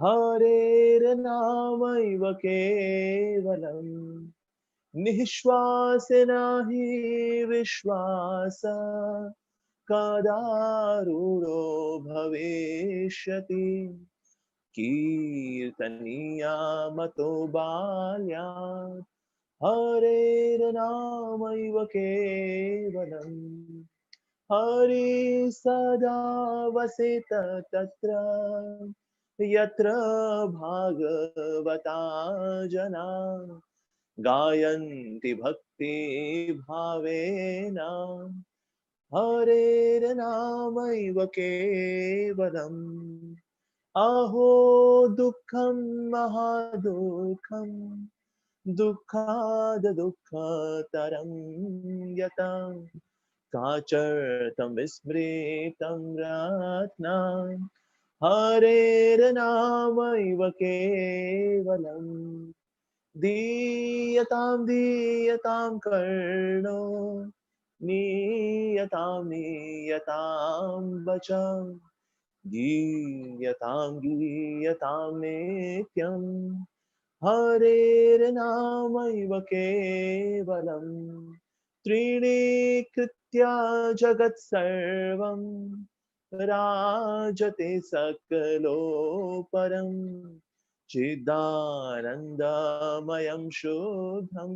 हरेर्नामैव केवलम् निःश्वासेन हि विश्वास कदारूढो भविष्यति कीर्तनीयामतो बाल्यात् हरेर्नामैव केवलम् हरि सदा वसेत तत्र यत्र भागवता जना गायन्ति भक्ति भावेन हरेर्नामैव केवलम् अहो दुःखं महादुःखं दुःखाद दुःखतरं यता काचर्तं विस्मृतं रत्नं हरेर्नामैव केवलम् दीयतां कर्णो नीयतां वचम् गीयतां नित्यम् हरेर्नामैव केवलम् त्रीणि कृत्या जगत्सर्वं राजते सकलोपरम् चिदानन्दमयं शुद्धं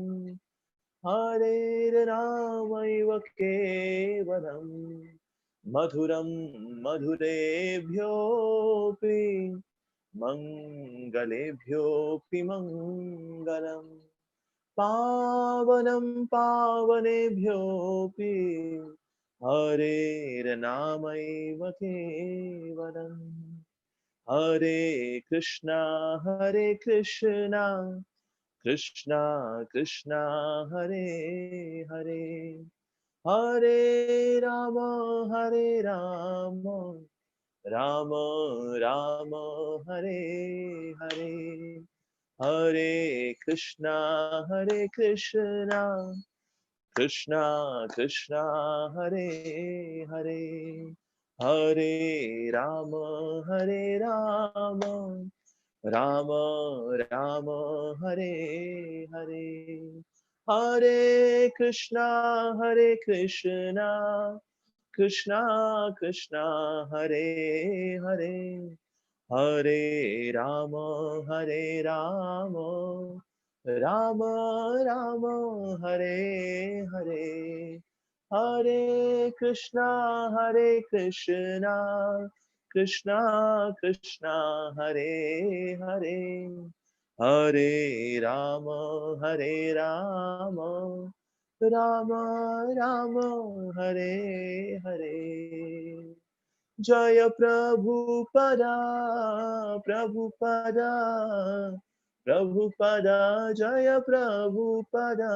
हरेर्नामैव केवलम् मधुरं मधुरेभ्योऽपि मङ्गलेभ्योऽपि मङ्गलम् पावनं पावनेभ्योऽपि हरेर्नामैव केवलम् हरे कृष्णा कृष्णा कृष्णा हरे हरे हरे राम हरे राम राम राम हरे हरे हरे कृष्णा कृष्णा कृष्णा हरे हरे हरे राम हरे राम राम राम हरे हरे हरे कृष्णा कृष्णा कृष्णा हरे हरे हरे राम हरे राम राम राम हरे हरे हरे कृष्णा कृष्णा कृष्णा हरे हरे हरे राम हरे राम राम राम हरे हरे जय प्रभुपदा प्रभुपदा प्रभुपदा जय प्रभुपदा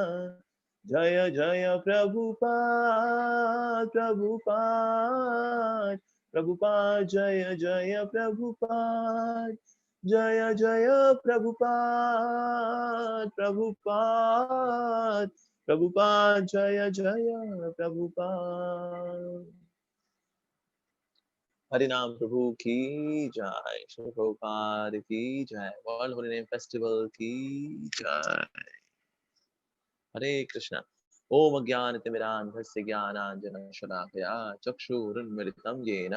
जय जय प्रभुपाद प्रभुपाद प्रभुपाद जय जय प्रभुपाद जय जय प्रभुपाद प्रभुपाद प्रभुपाद जय जय प्रभुपाद हरिनाम प्रभु की जय श्री प्रभुपाद की जय वर्ल्ड होली नेम फेस्टिवल की जय हरे कृष्णा ओम अज्ञानतिमिरान्धस्य ज्ञानाञ्जनशलाकया चक्षुरुन्मिलितं येन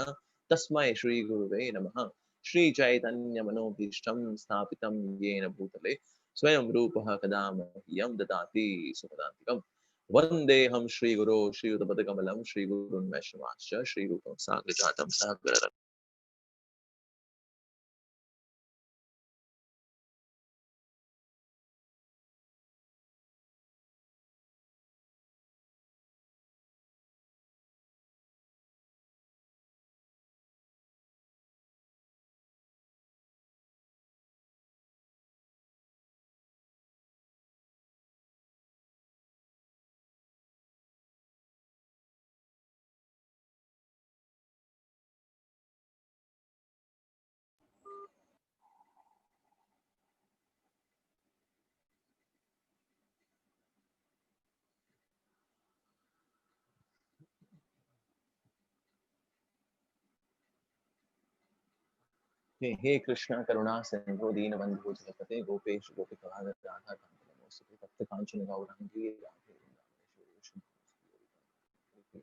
तस्मै श्रीगुरुवे नमः श्रीचैतन्यमनोभीष्टं स्थापितं येन भूतले स्वयं रूपः कदा मह्यं ददाति सुपदान्तिकम् वन्देऽहं श्रीगुरो श्रीयुतपदकमलं श्रीगुरुन् वैष्णवांश्च श्रीरूपं साग्रजातं सहगण हे कृष्ण करुणा सिंधु दीन बंधु जगपते गोपेश गोपिका राधा कांत नमोस्तुते तप्त कांचन गौरांगी राधे वृंदावनेश्वरी शुभांगी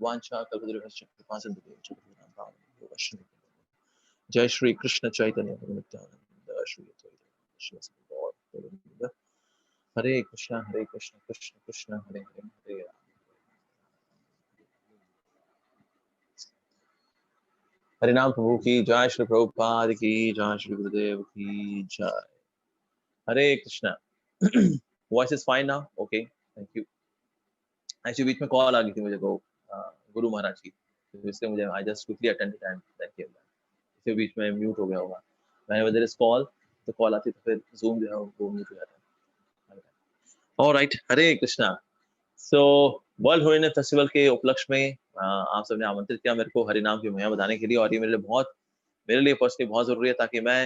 वांछा कल्पद्रुमश्च कृपा सिंधु जगन्नाथ पावनी वैष्णवी जय श्री कृष्ण चैतन्य नित्यानंद श्री अद्वैत श्री गौर गोविंद हरे कृष्ण कृष्ण कृष्ण हरे हरे हरे राम हरिनाम प्रभु की जय श्री प्रभुपाद की जय श्री गुरुदेव की जय Hare Krishna voice is fine now okay thank you actually बीच में कॉल आ गई थी मुझे को गुरु महाराज की तो इसलिए मुझे I just quickly attended and thank you इसके बीच में म्यूट हो गया होगा मैंने देयर इज कॉल तो कॉल आती तो फिर जूम जो है वो म्यूट हो जाता है alright Hare Krishna so world holiness festival के उपलक्ष्य में आप सबने आमंत्रित किया मेरे को हरिनाम की महिमा बताने के लिए और ये मेरे लिए पर्सनली बहुत जरूरी है ताकि मैं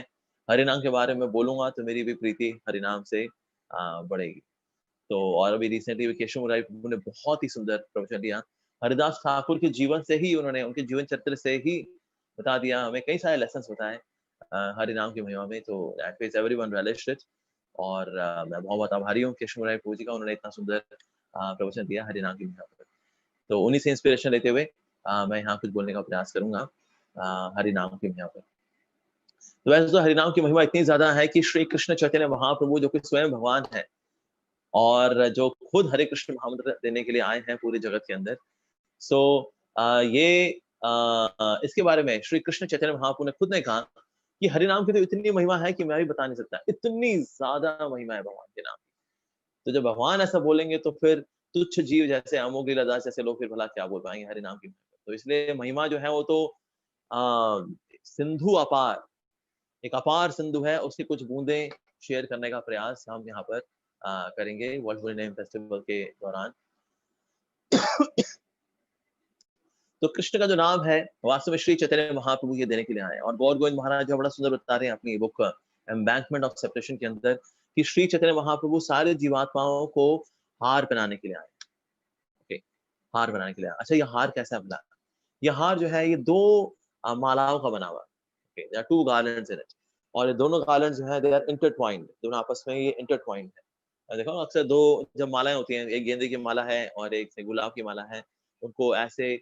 हरिनाम के बारे में बोलूंगा तो मेरी भी प्रीति हरिनाम से बढ़ेगी तो और अभी रिसेंटली केशव मुरारी प्रभु ने बहुत ही सुंदर प्रवचन दिया हरिदास ठाकुर के जीवन से ही उन्होंने उनके जीवन चरित्र से ही बता दिया हमें कई सारे लेसन बताए हरिनाम की महिमा में तो that means everyone realized it और मैं बहुत आभारी हूँ केशव मुरारी प्रभु जी का उन्होंने इतना सुंदर प्रवचन दिया हरिनाम की महिमा पर तो उन्हीं से इंस्पिरेशन लेते हुए मैं यहाँ कुछ बोलने का प्रयास करूंगा हरिनाम की महिमा पर तो वैसे तो हरिनाम की महिमा इतनी ज्यादा है कि श्री कृष्ण चैतन्य महाप्रभु जो कि स्वयं भगवान है और जो खुद हरे कृष्ण महामंत्र देने के लिए आए हैं पूरे जगत के अंदर सो इसके बारे में श्री कृष्ण चैतन्य महाप्रभु ने खुद ने कहा कि हरिनाम की तो इतनी महिमा है कि मैं भी बता नहीं सकता इतनी ज्यादा महिमा है भगवान के नाम की तो जब भगवान ऐसा बोलेंगे तो फिर तुच्छ जीव जैसे अमोघ लीलादास जैसे लोग फिर भला क्या बोल पाएंगे हरिनाम की महिमा तो इसलिए महिमा जो है वो तो सिंधु अपार एक अपार सिंधु है उसकी कुछ बूंदें शेयर करने का प्रयास हम यहाँ पर करेंगे वर्ल्ड होलीनेस फेस्टिवल के दौरान तो कृष्ण का जो नाम है वास्तव में श्री चैतन्य महाप्रभु ये देने के लिए आए और गौर गोविंद महाराज जो बड़ा सुंदर बता रहे हैं अपनी बुक एम्बैंकमेंट ऑफ सेपरेशन के अंदर कि श्री चैतन्य महाप्रभु सारे जीवात्माओं को हार बनाने के लिए आए ओके हार बनाने के लिए आए अच्छा ये हार कैसा बना ये हार जो है ये दो मालाओं का बना हुआ okay there are two garlands in it और ये दोनों गार्लैंड्स जो है दे आर इंटरट्वाइंड दोनों आपस में ये इंटरट्वाइंड है देखो अक्सर दो जब मालाएं होती हैं एक गेंदे की माला है और एक गुलाब की माला है उनको ऐसे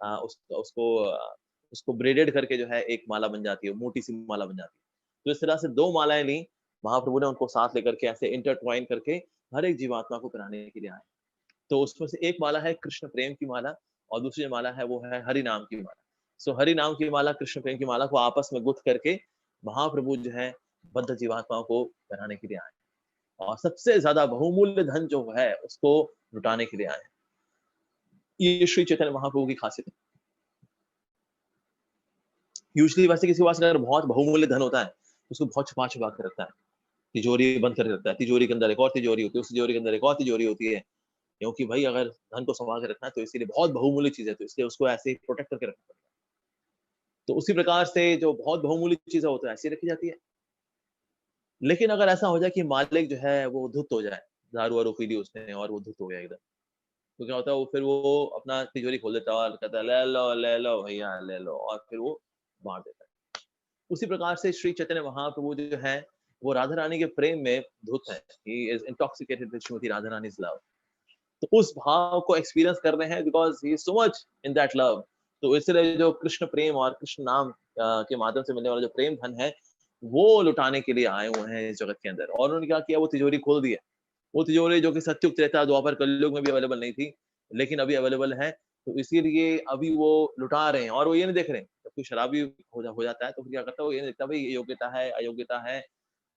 उसको ब्रेडेड करके जो है एक माला बन जाती है मोटी सी माला बन जाती है तो इस तरह से दो मालाएं ली महाप्रभु ने उनको साथ लेकर के ऐसे इंटरट्वाइन करके हर एक जीवात्मा को कराने के लिए आए तो उसमें से एक माला है कृष्ण प्रेम की माला और दूसरी माला है वो है हरि नाम की माला सो हरि नाम की माला कृष्ण प्रेम की माला को आपस में गुथ करके महाप्रभु जो है बद्ध जीवात्माओं को कराने के लिए आए और सबसे ज्यादा बहुमूल्य धन जो है उसको लुटाने के लिए आए ये श्री चैतन्य महाप्रभु की खासियत है यूजुअली वैसे किसी के पास अगर बहुत बहुमूल्य धन होता है तो उसको बहुत छुपा छुपा कर रखता है तिजोरी बंद कर रखता है तिजोरी के अंदर एक और तिजोरी होती है उस तिजोरी के अंदर एक और तिजोरी होती है क्योंकि भाई अगर धन को संभाल के रखना है तो इसीलिए बहुत बहुमूल्य चीज है तो इसलिए उसको ऐसे ही प्रोटेक्ट करके रखना पड़ता है तो उसी प्रकार से जो बहुत बहुमूल्य चीज है वो तो ऐसी रखी जाती है लेकिन अगर ऐसा हो जाए कि मालिक जो है वो धुत हो जाए दारू वारू पी ली उसने और वो धुत हो गया एकदम तो क्या होता है वो फिर वो अपना तिजोरी खोल देता है और कहता है ले लो भैया ले लो और फिर वो बांट देता है उसी प्रकार से श्री चैतन्य महाप्रभु जो है वो राधा रानी के प्रेम में धुत है he is intoxicated with Shrimati Radha रानी's लव तो उस भाव को एक्सपीरियंस कर रहे हैं because he is so much in that love तो इसलिए जो कृष्ण प्रेम और कृष्ण नाम के माध्यम से मिलने वाला जो प्रेम धन है वो लुटाने के लिए आए हुए हैं इस जगत के अंदर और उन्होंने क्या किया वो तिजोरी खोल दी है वो तिजोरी जो कि सत्युग त्रेता द्वापर कलयुग में भी अवेलेबल नहीं थी लेकिन अभी अवेलेबल है तो इसीलिए अभी वो लुटा रहे हैं और वो ये नहीं देख रहे जब कोई शराबी हो जाता है तो क्या करता है वो ये नहीं देखता भाई योग्यता है अयोग्यता है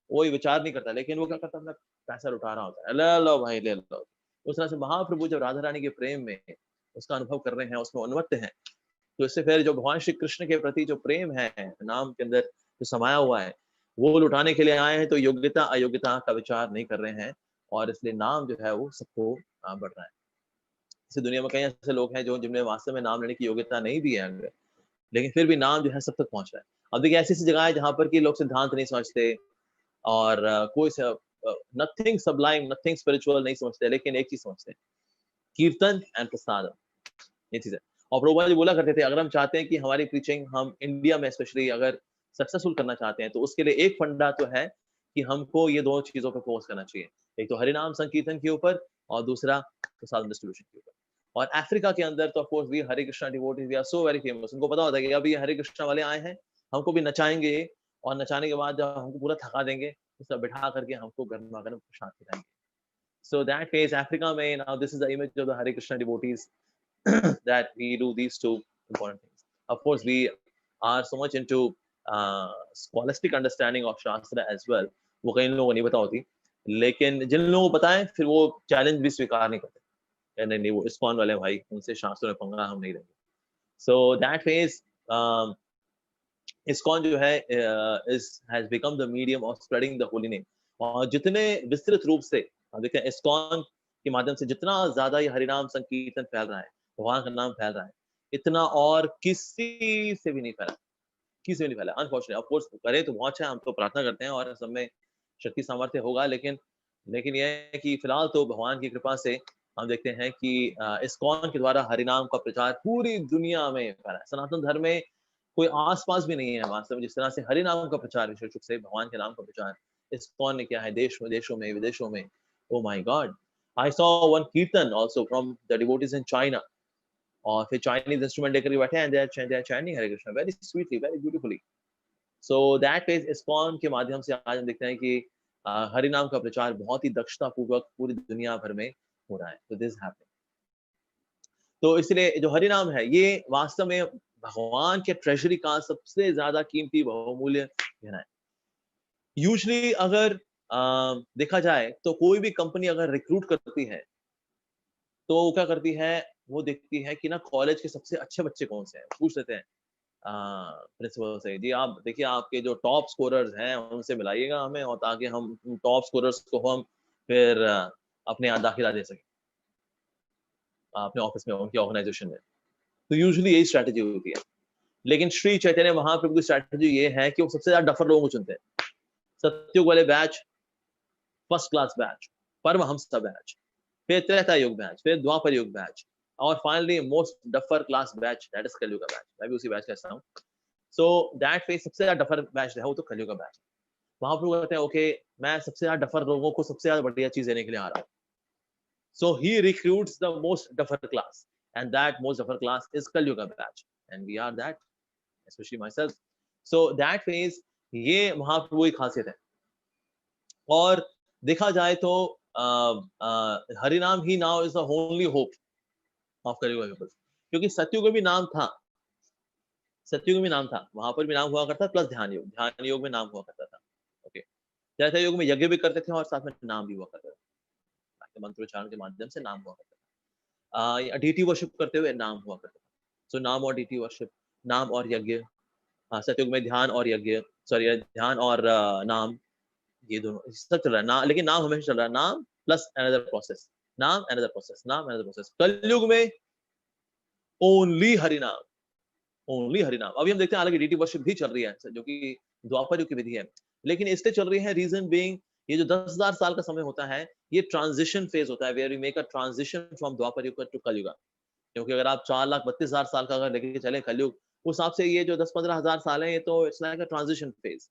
वो विचार नहीं करता लेकिन वो क्या करता है अपना पैसा लुटा रहा होता है ले लो भाई ले लो उस तरह से महाप्रभु जब राधा रानी के प्रेम में उसका अनुभव कर रहे हैं उसमें उन्मत्त हैं तो इससे फिर जो भगवान श्री कृष्ण के प्रति जो प्रेम है नाम के अंदर जो समाया हुआ है वो लुटाने के लिए आए हैं तो योग्यता अयोग्यता का विचार नहीं कर रहे हैं और इसलिए नाम जो है वो सबको बढ़ रहा है इस दुनिया में कई ऐसे लोग हैं जो जिनमें वास्तव में नाम लेने की योग्यता नहीं भी है अगर लेकिन फिर भी नाम जो है सब तक पहुंच रहा है अब देखिए ऐसी ऐसी जगह है जहां पर कि लोग सिद्धांत नहीं समझते और कोई नथिंग सबलाइम नथिंग स्पिरिचुअल नहीं समझते लेकिन एक चीज समझते हैं कीर्तन एंड प्रसाद ये चीज है और प्रभुपाद जी बोला करते थे अगर हम चाहते हैं कि हमारी प्रीचिंग हम इंडिया में स्पेशली अगर सक्सेसफुल करना चाहते हैं, तो उसके लिए एक फंडा तो है कि हमको ये 2 चीज़ों पे फोकस करना चाहिए। एक तो हरिनाम संकीर्तन के ऊपर और दूसरा प्रसाद डिस्ट्रीब्यूशन के ऊपर। और अफ्रीका के अंदर तो of course we Hare Krishna devotees we are so very famous. उनको पता होता है कि अभी ये हरे कृष्णा वाले आए हैं, हमको भी नचाएँगे ये, और नचाने के बाद जब हमको पूरा थका देंगे, तो सब बिठा करके हमको गरमा-गरम प्रसाद खिलाएँगे। So that phase, Africa में now this is the image of the Hare Krishna devotees that we do these two important things. Of course, we are so much into scholastic understanding of Shastra as well. वो कई लोगों को नहीं पता होती, लेकिन जिन लोगों को पता है फिर वो चैलेंज भी स्वीकार नहीं करते। नहीं नहीं, वो इस्कॉन वाले भाई, उनसे शास्त्रों में पंगा हम नहीं लेंगे। So that phase, इस्कॉन जो है is has become the medium of spreading the holy name। और जितने विस्तृत रूप से आप देखते हैं इस्कॉन के माध्यम से जितना ज्यादा ये हरिनाम संकीर्तन फैल रहा है, भगवान का नाम फैल रहा है, इतना और किसी से भी नहीं फैला, किसी से भी नहीं फैला। अनफॉर्चुनेटली, ऑफ कोर्स करे तो बहुत अच्छा है, हम तो प्रार्थना करते हैं और सब में शक्ति सामर्थ्य होगा, लेकिन ये है कि फिलहाल तो भगवान की कृपा से हम देखते हैं कि इस्कॉन के द्वारा हरिनाम का प्रचार पूरी दुनिया में फैला है। सनातन धर्म में कोई आस-पास भी नहीं है वास्तव में जिस तरह से हरि नाम का प्रचार, विशेष रूप से भगवान के नाम का प्रचार इस्कॉन ने किया है, देशों में, विदेशों में। Oh my God! I saw one kirtan also from the devotees in China, और फिर चाइनीज इंस्ट्रूमेंट लेकर के बैठे हैं, they are chanting Hare Krishna very sweetly, very beautifully. So that is ISKCON के माध्यम से आज हम देखते हैं कि हरि नाम का प्रचार बहुत ही दक्षता पूर्वक पूरी दुनिया भर में हो रहा है। तो दिस हैपनिंग। तो इसलिए जो हरि नाम है, ये वास्तव में भगवान के ट्रेजरी का सबसे ज्यादा कीमती बहुमूल्य गहना है। यूजुअली अगर देखा जाए तो कोई भी कंपनी अगर रिक्रूट करती है, तो वो क्या करती है, वो देखती है कि ना कॉलेज के सबसे अच्छे बच्चे कौन से हैं, पूछ लेते हैं प्रिंसिपल से, जी आप देखिए आपके जो टॉप स्कोरर्स हैं उनसे मिलाइएगा हमें, और ताकि हम टॉप स्कोरर्स को हम फिर अपने यहाँ दाखिला दे सकें अपने ऑफिस में, उनकी ऑर्गेनाइजेशन में। तो यूजुअली यही स्ट्रैटेजी होती है। लेकिन श्री चैतन्य महाप्रभु की स्ट्रैटेजी ये है कि वो सबसे ज्यादा डफर लोगों को चुनते हैं। सतयुग वाले बैच, फर्स्ट क्लास बैच, परमहंस बैच, फिर त्रेता युग बैच, फिर द्वापर युग बैच, और finally most duffer class batch, that is Kalyug batch. मैं भी उसी बैच का हिस्सा हूँ। सो दैट फेज सबसे ज्यादा डफर बैच है, वो तो कलयुग बैच। महाप्रभु कहते हैं ओके, मैं सबसे ज्यादा डफर लोगों को सबसे ज्यादा बढ़िया चीज देने के लिए आ रहा हूँ। So he recruits the most duffer class, and that most duffer class is Kali Yuga batch, and we are that, especially myself. So that phase, ये महाप्रभु की खासियत है। और देखा जाए तो हरिनाम ही now is the only hope of Kaliyuga people, क्योंकि सतयुग में भी नाम था, सतयुग में भी नाम था, वहां पर भी नाम हुआ करता, प्लस ध्यान योग में नाम हुआ करता था। ओके, त्रेता युग में यज्ञ भी करते थे और साथ में नाम भी हुआ करता था, मंत्रोच्चारण के माध्यम से नाम हुआ करता था। डीटी वर्शिप करते हुए नाम हुआ करता था। सो नाम और डीटी वर्शिप, नाम और यज्ञ, सतयुग में ध्यान और यज्ञ, सॉरी ध्यान और नाम, ये दोनों सब चल रहा है ना, लेकिन नाम हमेशा चल रहा है, नाम प्लस अनदर प्रोसेस, नाम अनदर प्रोसेस, नाम अनदर प्रोसेस। कलयुग में ओनली हरि नाम, ओनली हरि नाम। अभी हम देखते हैं हालांकि डीटी वर्शिप भी चल रही है, जो कि द्वापर युग की विधि है, लेकिन इसलिए चल रही है रीजन बीइंग, ये जो 10,000 साल का समय होता है, ये ट्रांजिशन फेज होता है, where we make a transition from Dwapar Yuga to कलयुग। क्योंकि अगर आप 4,32,000 साल का अगर लेके चले कलयुग, उस हिसाब से ये जो 10-15 हजार साल है, ये तो it's like a transition phase.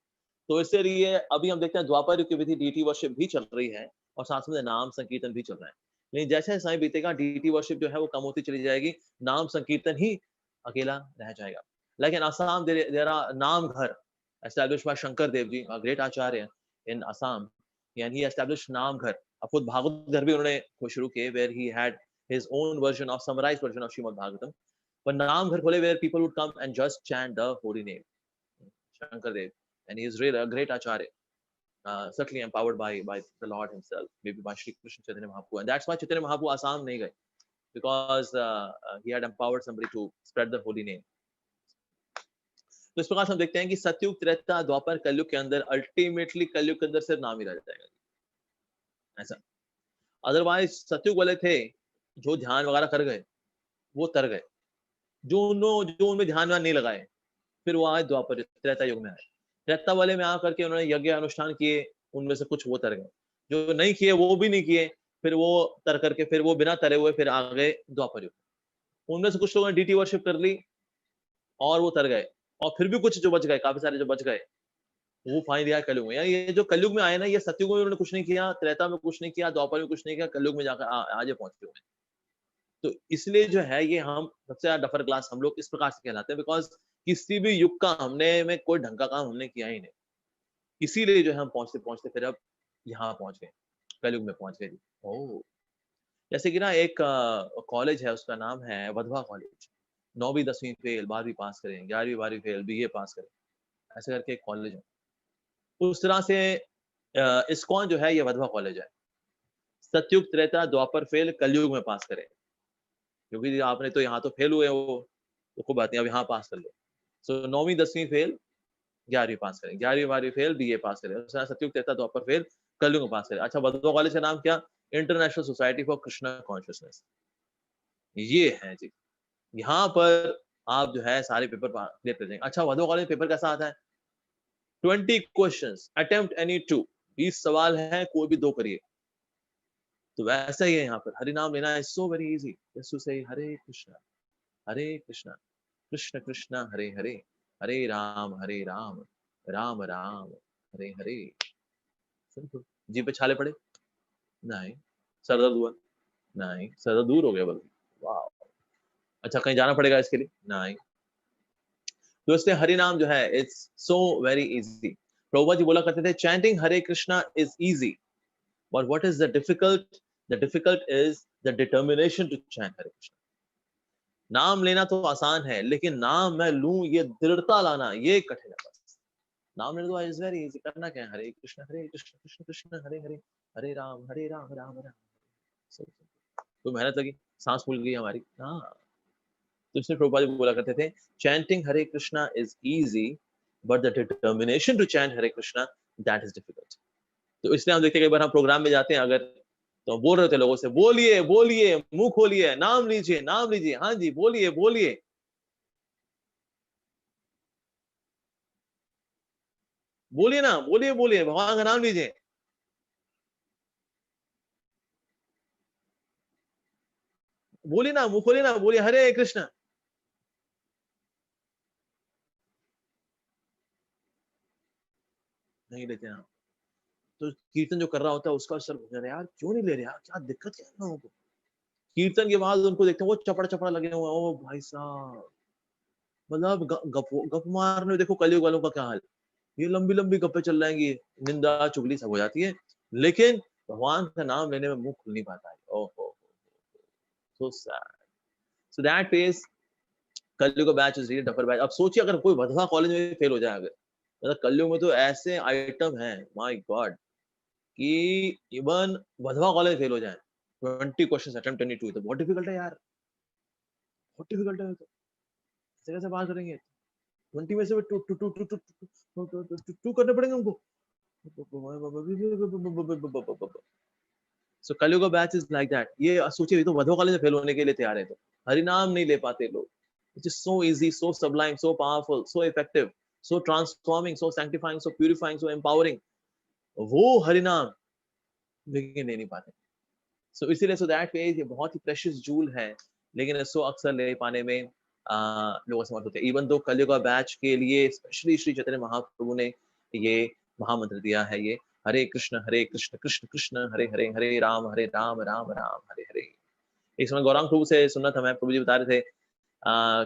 तो इसलिए अभी हम देखते हैं द्वापर युग की विधि डीटी वर्शिप भी चल रही है और साथ में नाम संकीर्तन भी चल रहा है। लेकिन जैसे समय बीतेगा डीटी वर्शिप जो है वो कम होती चली जाएगी, नाम संकीर्तन ही अकेला रह जाएगा। लेकिन असम देयर आर नाम घर established by Shankar Dev Ji, a great acharya in Assam, and he established नाम घर। अब खुद भागवत घर भी उन्होंने शुरू किए, where he had his own version of summarized version of Srimad Bhagavatam, but नाम घर खोले where people would come and just chant the holy name, Shankar Dev, and he is really a great acharya, certainly empowered by the Lord himself, maybe by Shri Krishna Chaitanya Mahaprabhu, and that's why Chaitanya Mahaprabhu Assam nahi gaye, because he had empowered somebody to spread the holy name। तो इस प्रकार से हम देखते हैं कि सतयुग, त्रेता, द्वापर, कलयुग के अंदर अल्टीमेटली कलयुग के अंदर सिर्फ नाम ही रह जाएगा ऐसा। अदरवाइज सतयुग वाले थे जो ध्यान वगैरह कर गए, वो तर गए। जो उनमें ध्यान नहीं लगाए, फिर वो आए द्वापर त्रेता युग में आए। त्रेता वाले में आकर के उन्होंने यज्ञ अनुष्ठान किए, उनमें से कुछ वो तर गए, जो नहीं किए वो भी नहीं किए, फिर वो तर करके फिर वो बिना तरे हुए फिर आ गए द्वापर युग। उनमें से कुछ लोगों ने डीटी वर्शिप कर ली और वो तर गए, और फिर भी कुछ जो बच गए, काफी सारे जो बच गए, वो फाइन दिया कलयुग में। यानी ये जो कलयुग में आए ना, ये सतयुग में उन्होंने कुछ नहीं किया, त्रेता में कुछ नहीं किया, द्वापर में कुछ नहीं किया, कलयुग में जाकर आज ये पहुंचे हुए हैं। तो इसलिए जो है ये हम सबसे ज्यादा डफर क्लास हम लोग इस प्रकार से कहलाते हैं, बिकॉज किसी भी युग का हमने में कोई ढंग का काम हमने किया ही नहीं। इसीलिए जो है हम पहुंचते पहुंचते फिर अब यहाँ पहुंच गए, कलयुग में पहुंच गए जी। ओह, जैसे कि ना एक कॉलेज है, उसका नाम है वधवा कॉलेज। 9वीं 10वीं फेल, 12वीं पास करें, 11वीं 12वीं फेल, बीए पास करें, ऐसे करके एक कॉलेज है। उस तरह से इस्कॉन जो है ये वधवा कॉलेज है। सतयुग, त्रेता, द्वापर फेल, कलयुग में पास करें। क्योंकि आपने तो यहाँ तो फेल हुए हो, तो कोई बात नहीं, अब यहाँ पास कर लो। सो 9वीं 10वीं फेल, 11वीं पास करें, 11वीं 12वीं फेल, बीए पास करें, सतयुग, त्रेता, द्वापर फेल, कलयुग में पास करें। अच्छा, वधवा कॉलेज का नाम क्या? International society for Krishna consciousness. ये है जी। यहाँ पर आप जो है सारे पेपर क्लियर कर देंगे। अच्छा, वधवा कॉलेज पेपर कैसा आता है? 20 क्वेश्चंस, अटेम्प्ट एनी 2। 20 सवाल हैं, कोई भी 2 करिए। तो वैसा ही है यहाँ पर। हरि नाम लेना is so very easy. Just to say Hare Krishna, Krishna Krishna, Hare Hare, Hare Ram, Ram Ram, Hare Hare. Simple. जी पे छाले पड़े? नहीं। सर दर्द हुआ? नहीं। सर दर्द दूर हो गया बल्कि। वाह। अच्छा, कहीं जाना पड़ेगा इसके लिए? नहीं। तो इसलिए हरि नाम जो है it's so very easy. Prabhupada ji बोला करते थे chanting Hare Krishna is easy, but what is the difficult? The difficult is the determination to chant Hare Krishna. नाम लेना तो आसान है, लेकिन नाम मैं लूं ये दृढ़ता लाना ये कठिन है। बस नाम लेना तो इज वेरी इजी। करना क्या है? हरे कृष्ण कृष्ण कृष्ण हरे हरे, हरे राम राम राम। तो मेहनत लगी, सांस फूल गई हमारी। हाँ, तो इसलिए प्रभुपाद जी बोला करते थे chanting Hare Krishna is easy, but the determination to chant Hare Krishna that is difficult. तो इसलिए हम देखते हैं कई बार हम प्रोग्राम में जाते हैं अगर, तो बोल रहे थे लोगों से बोलिए बोलिए, मुंह खोलिए, नाम लीजिए, हाँ जी बोलिए बोलिए। बोलिए ना, बोलिए बोलिए, भगवान का नाम लीजिए। बोलिए ना, मुंह खोलिए ना, बोलिए हरे कृष्ण। नहीं लेते हैं आप। तो कीर्तन जो कर रहा होता है उसका सर घूम जाता है, यार क्यों नहीं ले रहे यार, क्या दिक्कत क्या है इन लोगों को? कीर्तन के बाद उनको देखते हैं वो चपड़ा चपड़ा लगे हुए हैं। ओ भाई साहब, मतलब गप गप मारने, देखो कलयुग वालों का क्या हाल। ये लंबी लंबी गप्पे चल जाएंगी, निंदा चुगली सब हो जाती है, लेकिन भगवान का नाम लेने में मुंह खुल नहीं पाता है। ओहो, so sad. So that is कलयुग का batch is really tougher batch. अब सोचिए अगर कोई वधवा कॉलेज में फेल हो जाए, अगर मतलब कलयुग में तो ऐसे आइटम हैं, माय गॉड, कि इवन वधवा कॉलेज फेल हो जाए, 20 क्वेश्चन अटेम्प्ट करनी टू, तो बहुत डिफिकल्ट है यार, बहुत डिफिकल्ट है। तो ऐसे कैसे पास करेंगे? 20 में से two two two two two two करने पड़ेंगे हमको। सो कलयुग बैच इज लाइक दैट। ये सोचिए, ये तो वधवा कॉलेज में फेल होने के लिए तैयार है, तो हरिनाम नहीं ले पाते लोग। It is so easy, so sublime, so powerful, so effective, so transforming, so sanctifying, so purifying, so empowering, वो हरिनाम लेकिन ले नहीं पाते। सो इसीलिए सो दैट वे ये बहुत ही प्रेशियस जूल है, लेकिन इसको अक्सर ले पाने में लोग असमर्थ होते हैं। इवन दो कलयुग बैच के लिए स्पेशली श्री चैतन्य महाप्रभु ने ये महामंत्र दिया है, ये हरे कृष्ण कृष्ण कृष्ण हरे हरे, हरे राम राम राम हरे हरे। एक समय गौरांग प्रभु से सुना था मैं, प्रभु जी बता रहे थे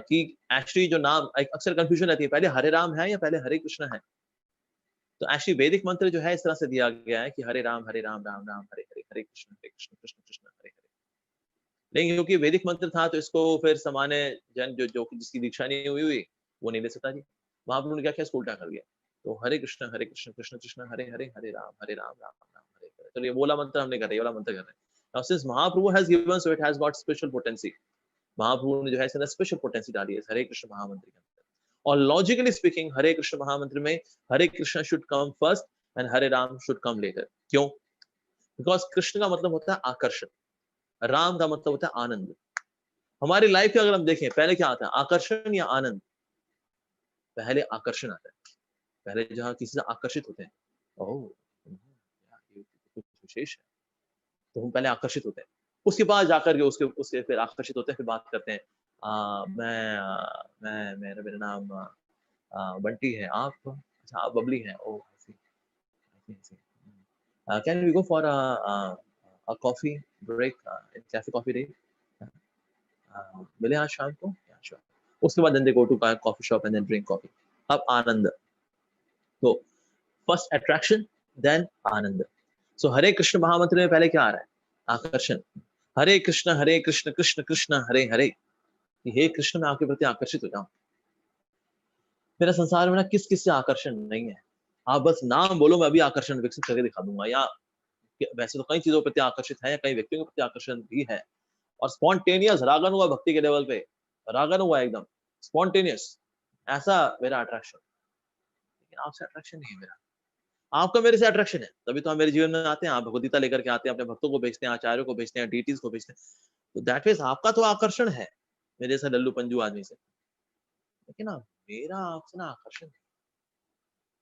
कि एक्चुअली जो नाम अक्सर कंफ्यूजन रहती है, पहले हरे राम है या पहले हरे कृष्ण है। तो एक्चुअली वैदिक मंत्र जो है इस तरह से दिया गया है कि हरे राम राम राम हरे हरे, हरे कृष्ण कृष्ण कृष्ण हरे हरे। लेकिन क्योंकि वैदिक मंत्र था तो इसको फिर सामान्य जन जो जो जिसकी दीक्षा नहीं हुई हुई वो नहीं ले सकता जी। महाप्रभु ने क्या किया, इसको उल्टा कर दिया। तो हरे कृष्ण कृष्ण कृष्ण हरे हरे, हरे राम राम राम हरे हरे। तो ये बोला मंत्र हमने कर रहे हैं, ये वाला मंत्र कर रहे हैं। Now since Mahaprabhu has given, so it has got special potency. महाप्रभु ने जो है इसके अंदर स्पेशल पोटेंसी डाली है हरे कृष्ण महामंत्र के अंदर। और लॉजिकली स्पीकिंग हरे कृष्ण महामंत्र में Hare Krishna should come first and Hare Ram should come later. क्यों? बिकॉज कृष्ण का मतलब होता है आकर्षण, राम का मतलब होता है आनंद। हमारी लाइफ में अगर हम देखें पहले क्या आता है, आकर्षण या आनंद? पहले आकर्षण आता है, पहले जहां किसी से आकर्षित होते हैं, ओह यार ये तो कुछ विशेष है, तो हम पहले आकर्षित होते हैं। उसके बाद जाकर के उसके उसके फिर आकर्षित होते हैं, फिर बात करते हैं मैं मेरा मेरा नाम बंटी है आप, अच्छा आप बबली हैं, oh I see, I see, can we go for a coffee break in Cafe Coffee Day? मिले आज शाम को? Yeah sure. उसके बाद then they go to coffee shop and then drink coffee. अब आनंद, तो फर्स्ट अट्रैक्शन देन आनंद। सो हरे कृष्ण महामंत्र में पहले क्या आ रहा है? आकर्षण। हरे कृष्ण कृष्ण कृष्ण हरे हरे, कि हे कृष्ण मैं आपके प्रति आकर्षित हो जाऊं। मेरा संसार में ना किस किस से आकर्षण नहीं है, आप बस नाम बोलो, मैं अभी आकर्षण विकसित करके दिखा दूंगा। या वैसे तो कई चीजों के प्रति आकर्षित है, कई व्यक्तियों के प्रति आकर्षण भी है, और स्पॉन्टेनियस रागन हुआ भक्ति के लेवल पे, रागन हुआ एकदम स्पॉन्टेनियस, ऐसा मेरा अट्रैक्शन। लेकिन आपसे अट्रैक्शन नहीं है मेरा, आपका मेरे से अट्रैक्शन है, तभी तो आप मेरे जीवन में आते हैं, आप भगवदगीता लेकर के आते हैं, अपने भक्तों को भेजते हैं, आचार्यों को भेजते हैं, डीटीज को भेजते हैं। तो दैट मीन्स आपका तो आकर्षण है मेरे जैसा लल्लू पंजू आदमी से, लेकिन ना मेरा आपसे ना आकर्षण है।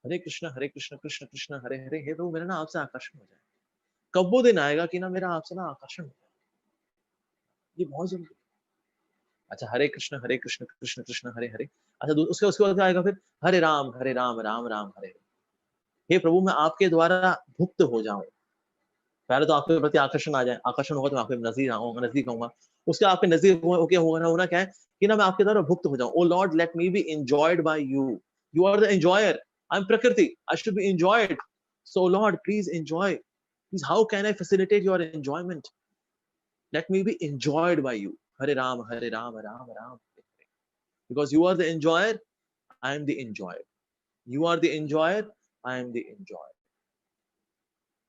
हरे कृष्ण कृष्ण कृष्ण हरे हरे, हे प्रभु मेरा ना आपसे आकर्षण हो जाए। कब वो दिन आएगा कि ना मेरा आपसे ना आकर्षण हो जाए, ये बहुत जरूरी है। अच्छा हरे कृष्ण कृष्ण कृष्ण हरे हरे, अच्छा उसके उसके बाद क्या आएगा फिर? हरे राम राम राम हरे हरे। हे प्रभु मैं आपके द्वारा भुक्त हो जाऊं, पहले तो आपके प्रति आकर्षण आ जाए, आकर्षण होगा तो मैं आपके नजदीक आऊंगा, नजदीक आऊंगा। उसके आपके नजदीक होके होना क्या है कि ना मैं आपके द्वारा भुक्त हो जाऊं। O Lord let me be enjoyed by you, you are the enjoyer, I am प्रकृति, I should be enjoyed. So Lord please enjoy, please how can I facilitate your enjoyment, let me be enjoyed by you. Hare Ram, Ram Ram. Because you are the enjoyer, I am the enjoyer. You are the enjoyer, I am the enjoyer.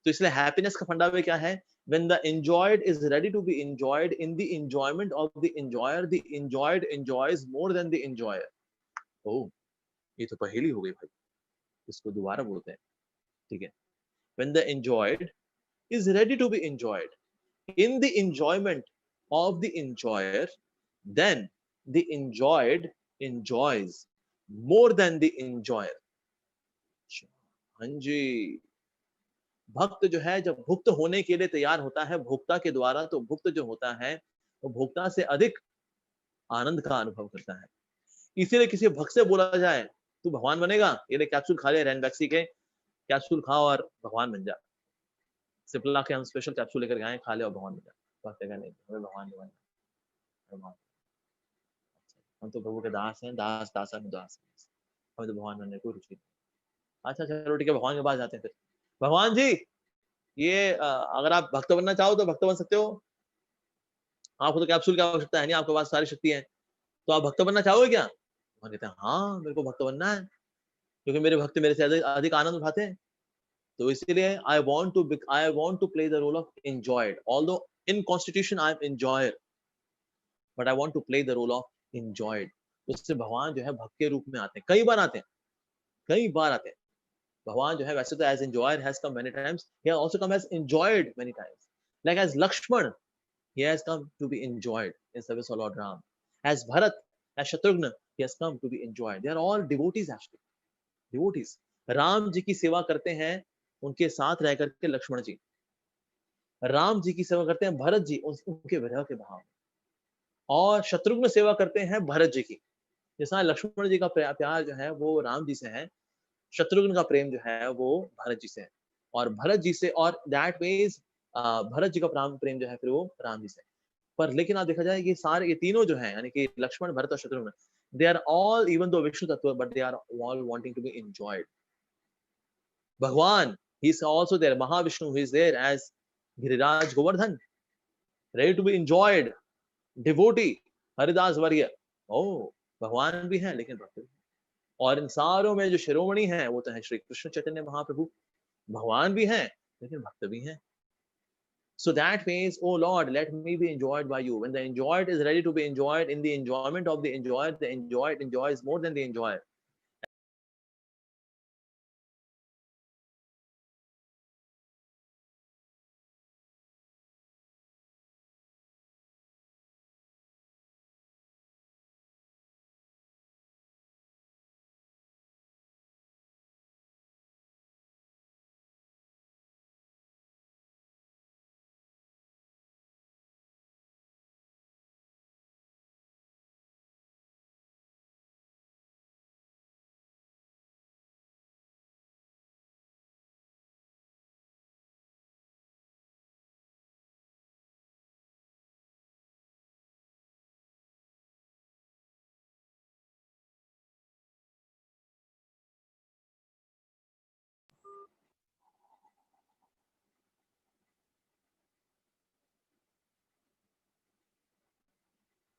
तो इसलिए happiness का फंडा में क्या है? When the enjoyed is ready to be enjoyed in the enjoyment of the enjoyed enjoys more than the enjoyer. Oh, ये तो पहेली हो गई भाई, इसको दोबारा बोलते हैं, ठीक है? When the enjoyed is ready to be enjoyed in the enjoyment of the enjoyer, then the enjoyed enjoys more than the enjoyer. हाँ जी, भक्त जो है जब भुक्त होने के लिए तैयार होता है भोक्ता के द्वारा, तो भुक्त जो होता है वो भोक्ता से अधिक आनंद का अनुभव करता है। इसीलिए किसी भक्त से बोला जाए तू भगवान बनेगा, ये ले कैप्सूल खा ले रैनबैक्सी के, कैप्सूल खा और भगवान बन जा। सिप्ला के हम स्पेशल कैप्सूल लेकर गए, खा ले और भगवान बन जा। भक्त कहेगा नहीं, हमें भगवान नहीं बनना, हम तो प्रभु के दास हैं, दास दासन दास हैं। हमें तो भगवान बनने को रुचि नहीं। अच्छा चलो ठीक है, भगवान के पास जाते हैं फिर। भगवान जी, ये अगर आप भक्त बनना चाहो तो भक्त बन सकते हो, आपको तो कैप्सूल की आवश्यकता है नहीं, आपके पास सारी शक्ति है, तो आप भक्त बनना चाहोगे क्या? भगवान कहते हैं हाँ मेरे को भक्त बनना है, क्योंकि मेरे भक्त मेरे से अधिक अधिक आनंद उठाते हैं। तो इसीलिए I want to play the role of enjoyed, although in constitution I am enjoyer, but I want to play the role of enjoyed. उससे भगवान जो है भक्त के रूप में आते हैं, कई बार आते हैं, कई बार आते हैं। भगवान जो है वैसे तो as enjoyer has come many times, he has also come as enjoyed many times, like as Lakshman he has come to be enjoyed in service of Lord Ram, as Bharat, as Shatrugna he has come to be enjoyed, they are all devotees actually, devotees। Ram ji की सेवा करते हैं उनके साथ रह करके लक्ष्मण जी, राम जी की सेवा करते हैं भरत जी उनके विरह के भाव, और शत्रुघ्न सेवा करते हैं भरत जी की। जैसा लक्ष्मण जी का प्यार जो है वो राम जी से है, शत्रुघ्न का प्रेम जो है वो भरत जी से है, और भरत जी से, और दैट मीन्स भरत जी का प्रेम जो है फिर वो राम जी से। पर लेकिन आप देखा जाए ये सारे ये तीनों जो हैं यानी कि लक्ष्मण भरत और Shatrughan, they are all even though Vishnu तत्व, but they are all wanting to be enjoyed. भगवान he is also there, Mahavishnu he is there as Giriraj Govardhan, ready to be enjoyed, devotee Haridas वर्य। ओ, भगवान भी है लेकिन भक्त भी, और इन सारों में जो शिरोमणि है वो तो है श्री कृष्ण चैतन्य महाप्रभु। भगवान भी हैं लेकिन भक्त भी हैं। So that means, oh Lord, let me be enjoyed by you. When the enjoyed is ready to be enjoyed, in the enjoyment of the enjoyed, the enjoyed enjoys more than the enjoyer.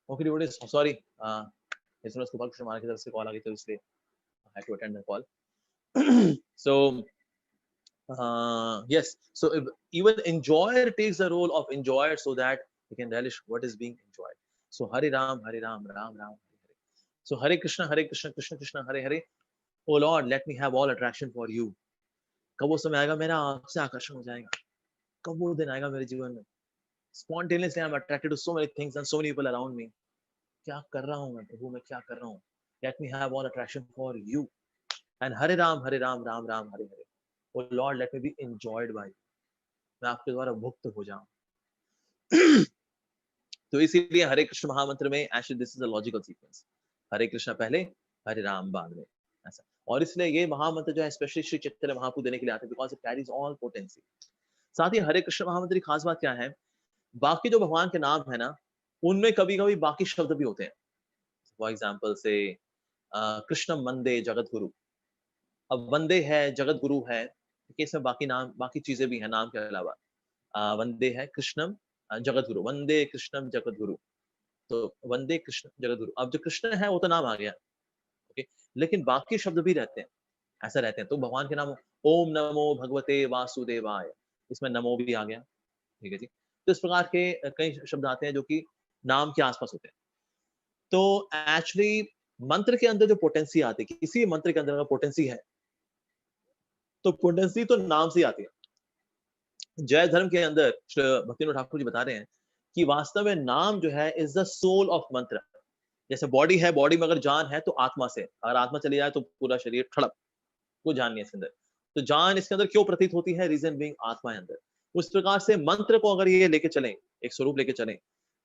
Okay devotees, sorry, इस समय गोपाल कृष्ण महाराज की तरफ से call आ गई तो इसलिए I had to attend the call. So yes, so even enjoyer takes the role of enjoyer so that we can relish what is being enjoyed. So Hare Ram, Ram Ram, Hare Hare. So Hare Krishna, Krishna Krishna, Hare Hare. Oh Lord, let me have all attraction for you. कब वो समय आएगा मेरा आपसे आकर्षण हो जाएगा, कब वो दिन आएगा मेरे जीवन में, spontaneously I'm attracted to so many things and so many people around me. क्या कर रहा हूँ मैं प्रभु, मैं क्या कर रहा हूँ. Let me have all attraction for you. And Hare Ram, Ram Ram, Hare Hare. Oh Lord, let me be enjoyed by you. मैं आपके द्वारा मुक्त हो जाऊं. तो इसीलिए हरे कृष्ण महामंत्र में actually this is a logical sequence. Hare Krishna पहले, हरे राम बाद में, ऐसा. और इसलिए ये महामंत्र जो है स्पेशली श्री चैतन्य महाप्रभु देने के लिए आते हैं because it carries all potency. साथ ही हरे कृष्ण महामंत्र की खास बात क्या है, बाकी जो भगवान के नाम है ना, उनमें कभी कभी बाकी शब्द भी होते हैं. फॉर एग्जाम्पल से कृष्ण वंदे जगत गुरु. अब वंदे है, जगत गुरु है, इसमें बाकी नाम, बाकी चीजें भी है नाम के अलावा. वंदे है कृष्णम जगत गुरु, वंदे कृष्णम जगत गुरु. तो वंदे कृष्ण जगत गुरु, अब जो कृष्ण है वो तो नाम आ गया, ओके, लेकिन बाकी शब्द भी रहते हैं, ऐसा रहते हैं. तो भगवान के नाम, ओम नमो भगवते वासुदेवाय, इसमें नमो भी आ गया, ठीक है जी. तो इस प्रकार के कई शब्द आते हैं जो कि नाम के आसपास होते हैं. तो एक्चुअली मंत्र के अंदर जो पोटेंसी आती है, किसी मंत्र के अंदर अगर पोटेंसी है तो पोटेंसी तो नाम से आती है. जय धर्म के अंदर भक्तिविनोद ठाकुर जी बता रहे हैं कि वास्तव में नाम जो है इज द सोल ऑफ मंत्र. जैसे बॉडी है, बॉडी में अगर जान है तो आत्मा से, अगर आत्मा चली जाए तो पूरा शरीर ठड़प, कोई जान नहीं है इसके अंदर. तो जान इसके अंदर क्यों प्रतीत होती है, रीजन बीइंग आत्मा है अंदर. उस प्रकार से मंत्र को अगर ये लेके चलें, एक स्वरूप लेके चलें,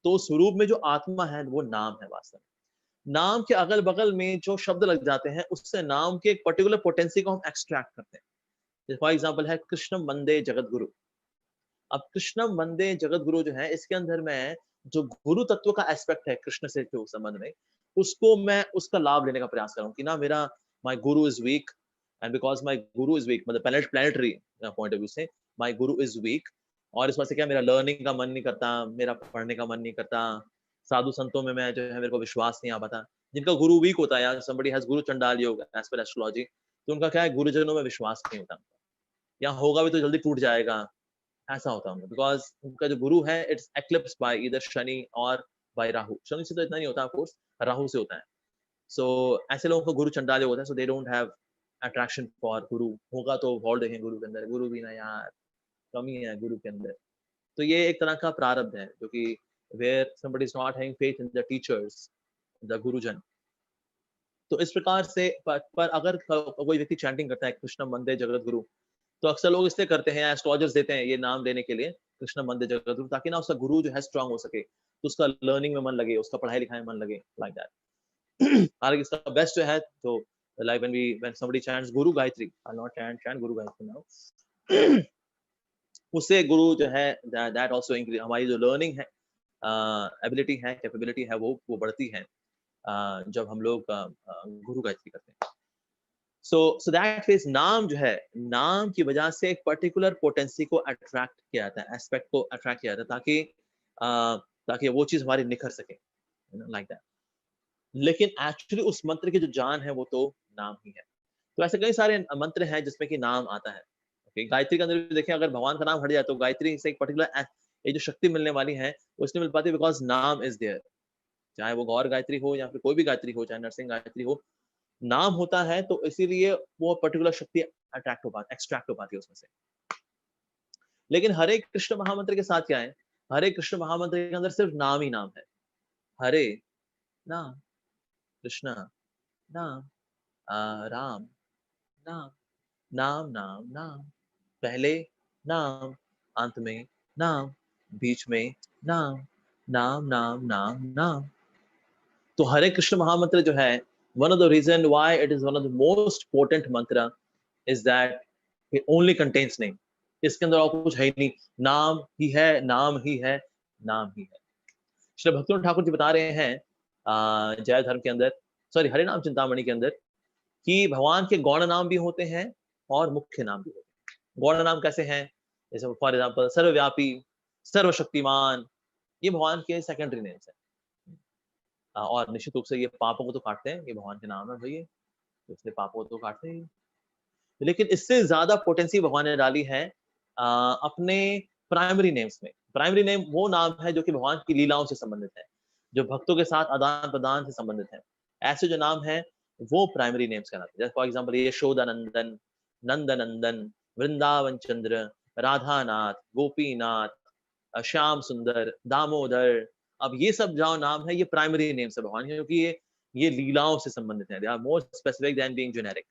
तो स्वरूप में जो आत्मा है वो नाम है. वास्तव में नाम के अगल बगल में जो शब्द लग जाते हैं उससे नाम के एक पर्टिकुलर पोटेंसी को हम एक्सट्रैक्ट करते हैं. फॉर एग्जाम्पल है कृष्ण वंदे जगत गुरु. अब कृष्णम वंदे जगत गुरु जो है, इसके अंदर मैं जो गुरु तत्व का एस्पेक्ट है कृष्ण से जो संबंध में, उसको मैं उसका लाभ लेने का प्रयास कर रहा हूँ कि ना मेरा my Guru is weak, and because my Guru is weak, मतलब प्लेनेटरी पॉइंट ऑफ व्यू से माय गुरु इज वीक. और इस वजह से क्या मेरा लर्निंग का मन नहीं करता, मेरा पढ़ने का मन नहीं करता, साधु संतों में मैं जो है मेरे को विश्वास नहीं आ पाता. जिनका गुरु वीक होता है, या समबडी हैज गुरु चंडाल योग एज पर एस्ट्रोलॉजी, तो उनका क्या है, गुरुजनों में विश्वास नहीं होता, या होगा भी तो जल्दी टूट जाएगा, ऐसा होता है. बिकॉज उनका जो गुरु है it's eclipse by either Shani और बाय राहु. शनि से तो इतना नहीं होता, ऑफ कोर्स राहु से होता है. सो ऐसे लोगों को गुरु चंडाल होता है, so they don't have attraction for guru. होगा तो भॉल देखें गुरु के अंदर, गुरु भी ना यार, कमी है गुरु के अंदर. तो ये एक तरह का प्रारब्ध है जो कि where somebody is not having faith in the teachers, the गुरुजन. तो इस प्रकार से पर अगर कोई व्यक्ति चैंटिंग करता है कृष्ण वंदे जगत गुरु, तो अक्सर लोग इसलिए करते हैं, एस्ट्रोलॉजर्स देते हैं ये नाम लेने के लिए कृष्ण वंदे जगत गुरु, ताकि ना उसका गुरु जो है स्ट्रांग हो सके, तो उसका लर्निंग में मन लगे, उसका पढ़ाई लिखाई में मन लगे, लाइक दैट. हालांकि इसका बेस्ट जो है तो like when somebody chants Guru Gayatri, I'll not chant Guru Gayatri now. उससे गुरु जो है दैट आल्सो इंक्रीज, हमारी जो लर्निंग है, एबिलिटी है, कैपेबिलिटी है, वो बढ़ती है जब हम लोग गुरु गायत्री करते हैं. सो दैट मींस नाम जो है, नाम की वजह से एक पर्टिकुलर पोटेंसी को अट्रैक्ट किया जाता है, एस्पेक्ट को अट्रैक्ट किया जाता है, ताकि वो चीज हमारी निखर सके, लाइक दैट. लेकिन एक्चुअली उस मंत्र की जो जान है वो तो नाम ही है. तो ऐसे कई सारे मंत्र हैं जिसमें कि नाम आता है. ओके, गायत्री के अंदर भी देखें, अगर भगवान का नाम हट जाए तो गायत्री से एक पर्टिकुलर ये जो शक्ति मिलने वाली है वो इसलिए मिल पाती है बिकॉज नाम इज देयर. चाहे वो गौर गायत्री हो या फिर कोई भी गायत्री हो, चाहे नरसिंह गायत्री हो, नाम होता है तो इसीलिए वो पर्टिकुलर शक्ति अट्रैक्ट हो पाती, एक्सट्रैक्ट हो पाती है उसमें से. लेकिन हरे कृष्ण महामंत्र के साथ क्या है, हरे कृष्ण महामंत्र के अंदर सिर्फ नाम ही नाम है. हरे नाम, कृष्ण नाम, राम नाम, नाम नाम नाम, पहले नाम, अंत में नाम, बीच में नाम, नाम नाम नाम नाम. तो हरे कृष्ण महामंत्र जो है, one of the reason why it is one of the most potent mantra is that it only contains name. इसके अंदर और कुछ है ही नहीं, नाम ही है, नाम ही है, नाम ही है. श्री भक्तिविनोद ठाकुर जी बता रहे हैं जय धर्म के अंदर, सॉरी हरे नाम चिंतामणि के अंदर, कि भगवान के गौण नाम भी होते हैं और मुख्य नाम भी होते हैं. गौण नाम कैसे हैं, जैसे फॉर एग्जाम्पल सर्वव्यापी, सर्वशक्तिमान, ये भगवान के सेकेंडरी नेम्स है. और निश्चित रूप से ये पापों को तो काटते हैं, ये भगवान के नाम है भैया, तो इसलिए पापों को तो काटते हैं। लेकिन इससे ज़्यादा पोटेंसी भगवान ने डाली है अपने प्राइमरी नेम्स में। प्राइमरी नेम वो नाम है जो कि भगवान की लीलाओं से संबंधित है, जो भक्तों के साथ आदान-प्रदान से संबंधित है। ऐसे जो नाम हैं, वो प्राइमरी नेम्स कहलाते हैं। जैसे फॉर एग्ज़ाम्पल यशोदानंदन, नंदनंदन, वृंदावन चंद्र, राधानाथ, गोपीनाथ, श्याम सुंदर, दामोदर। अब ये सब जो नाम है, ये प्राइमरी नेम्स है भगवान के, क्योंकि ये लीलाओं से संबंधित हैं। They are more specific than being generic.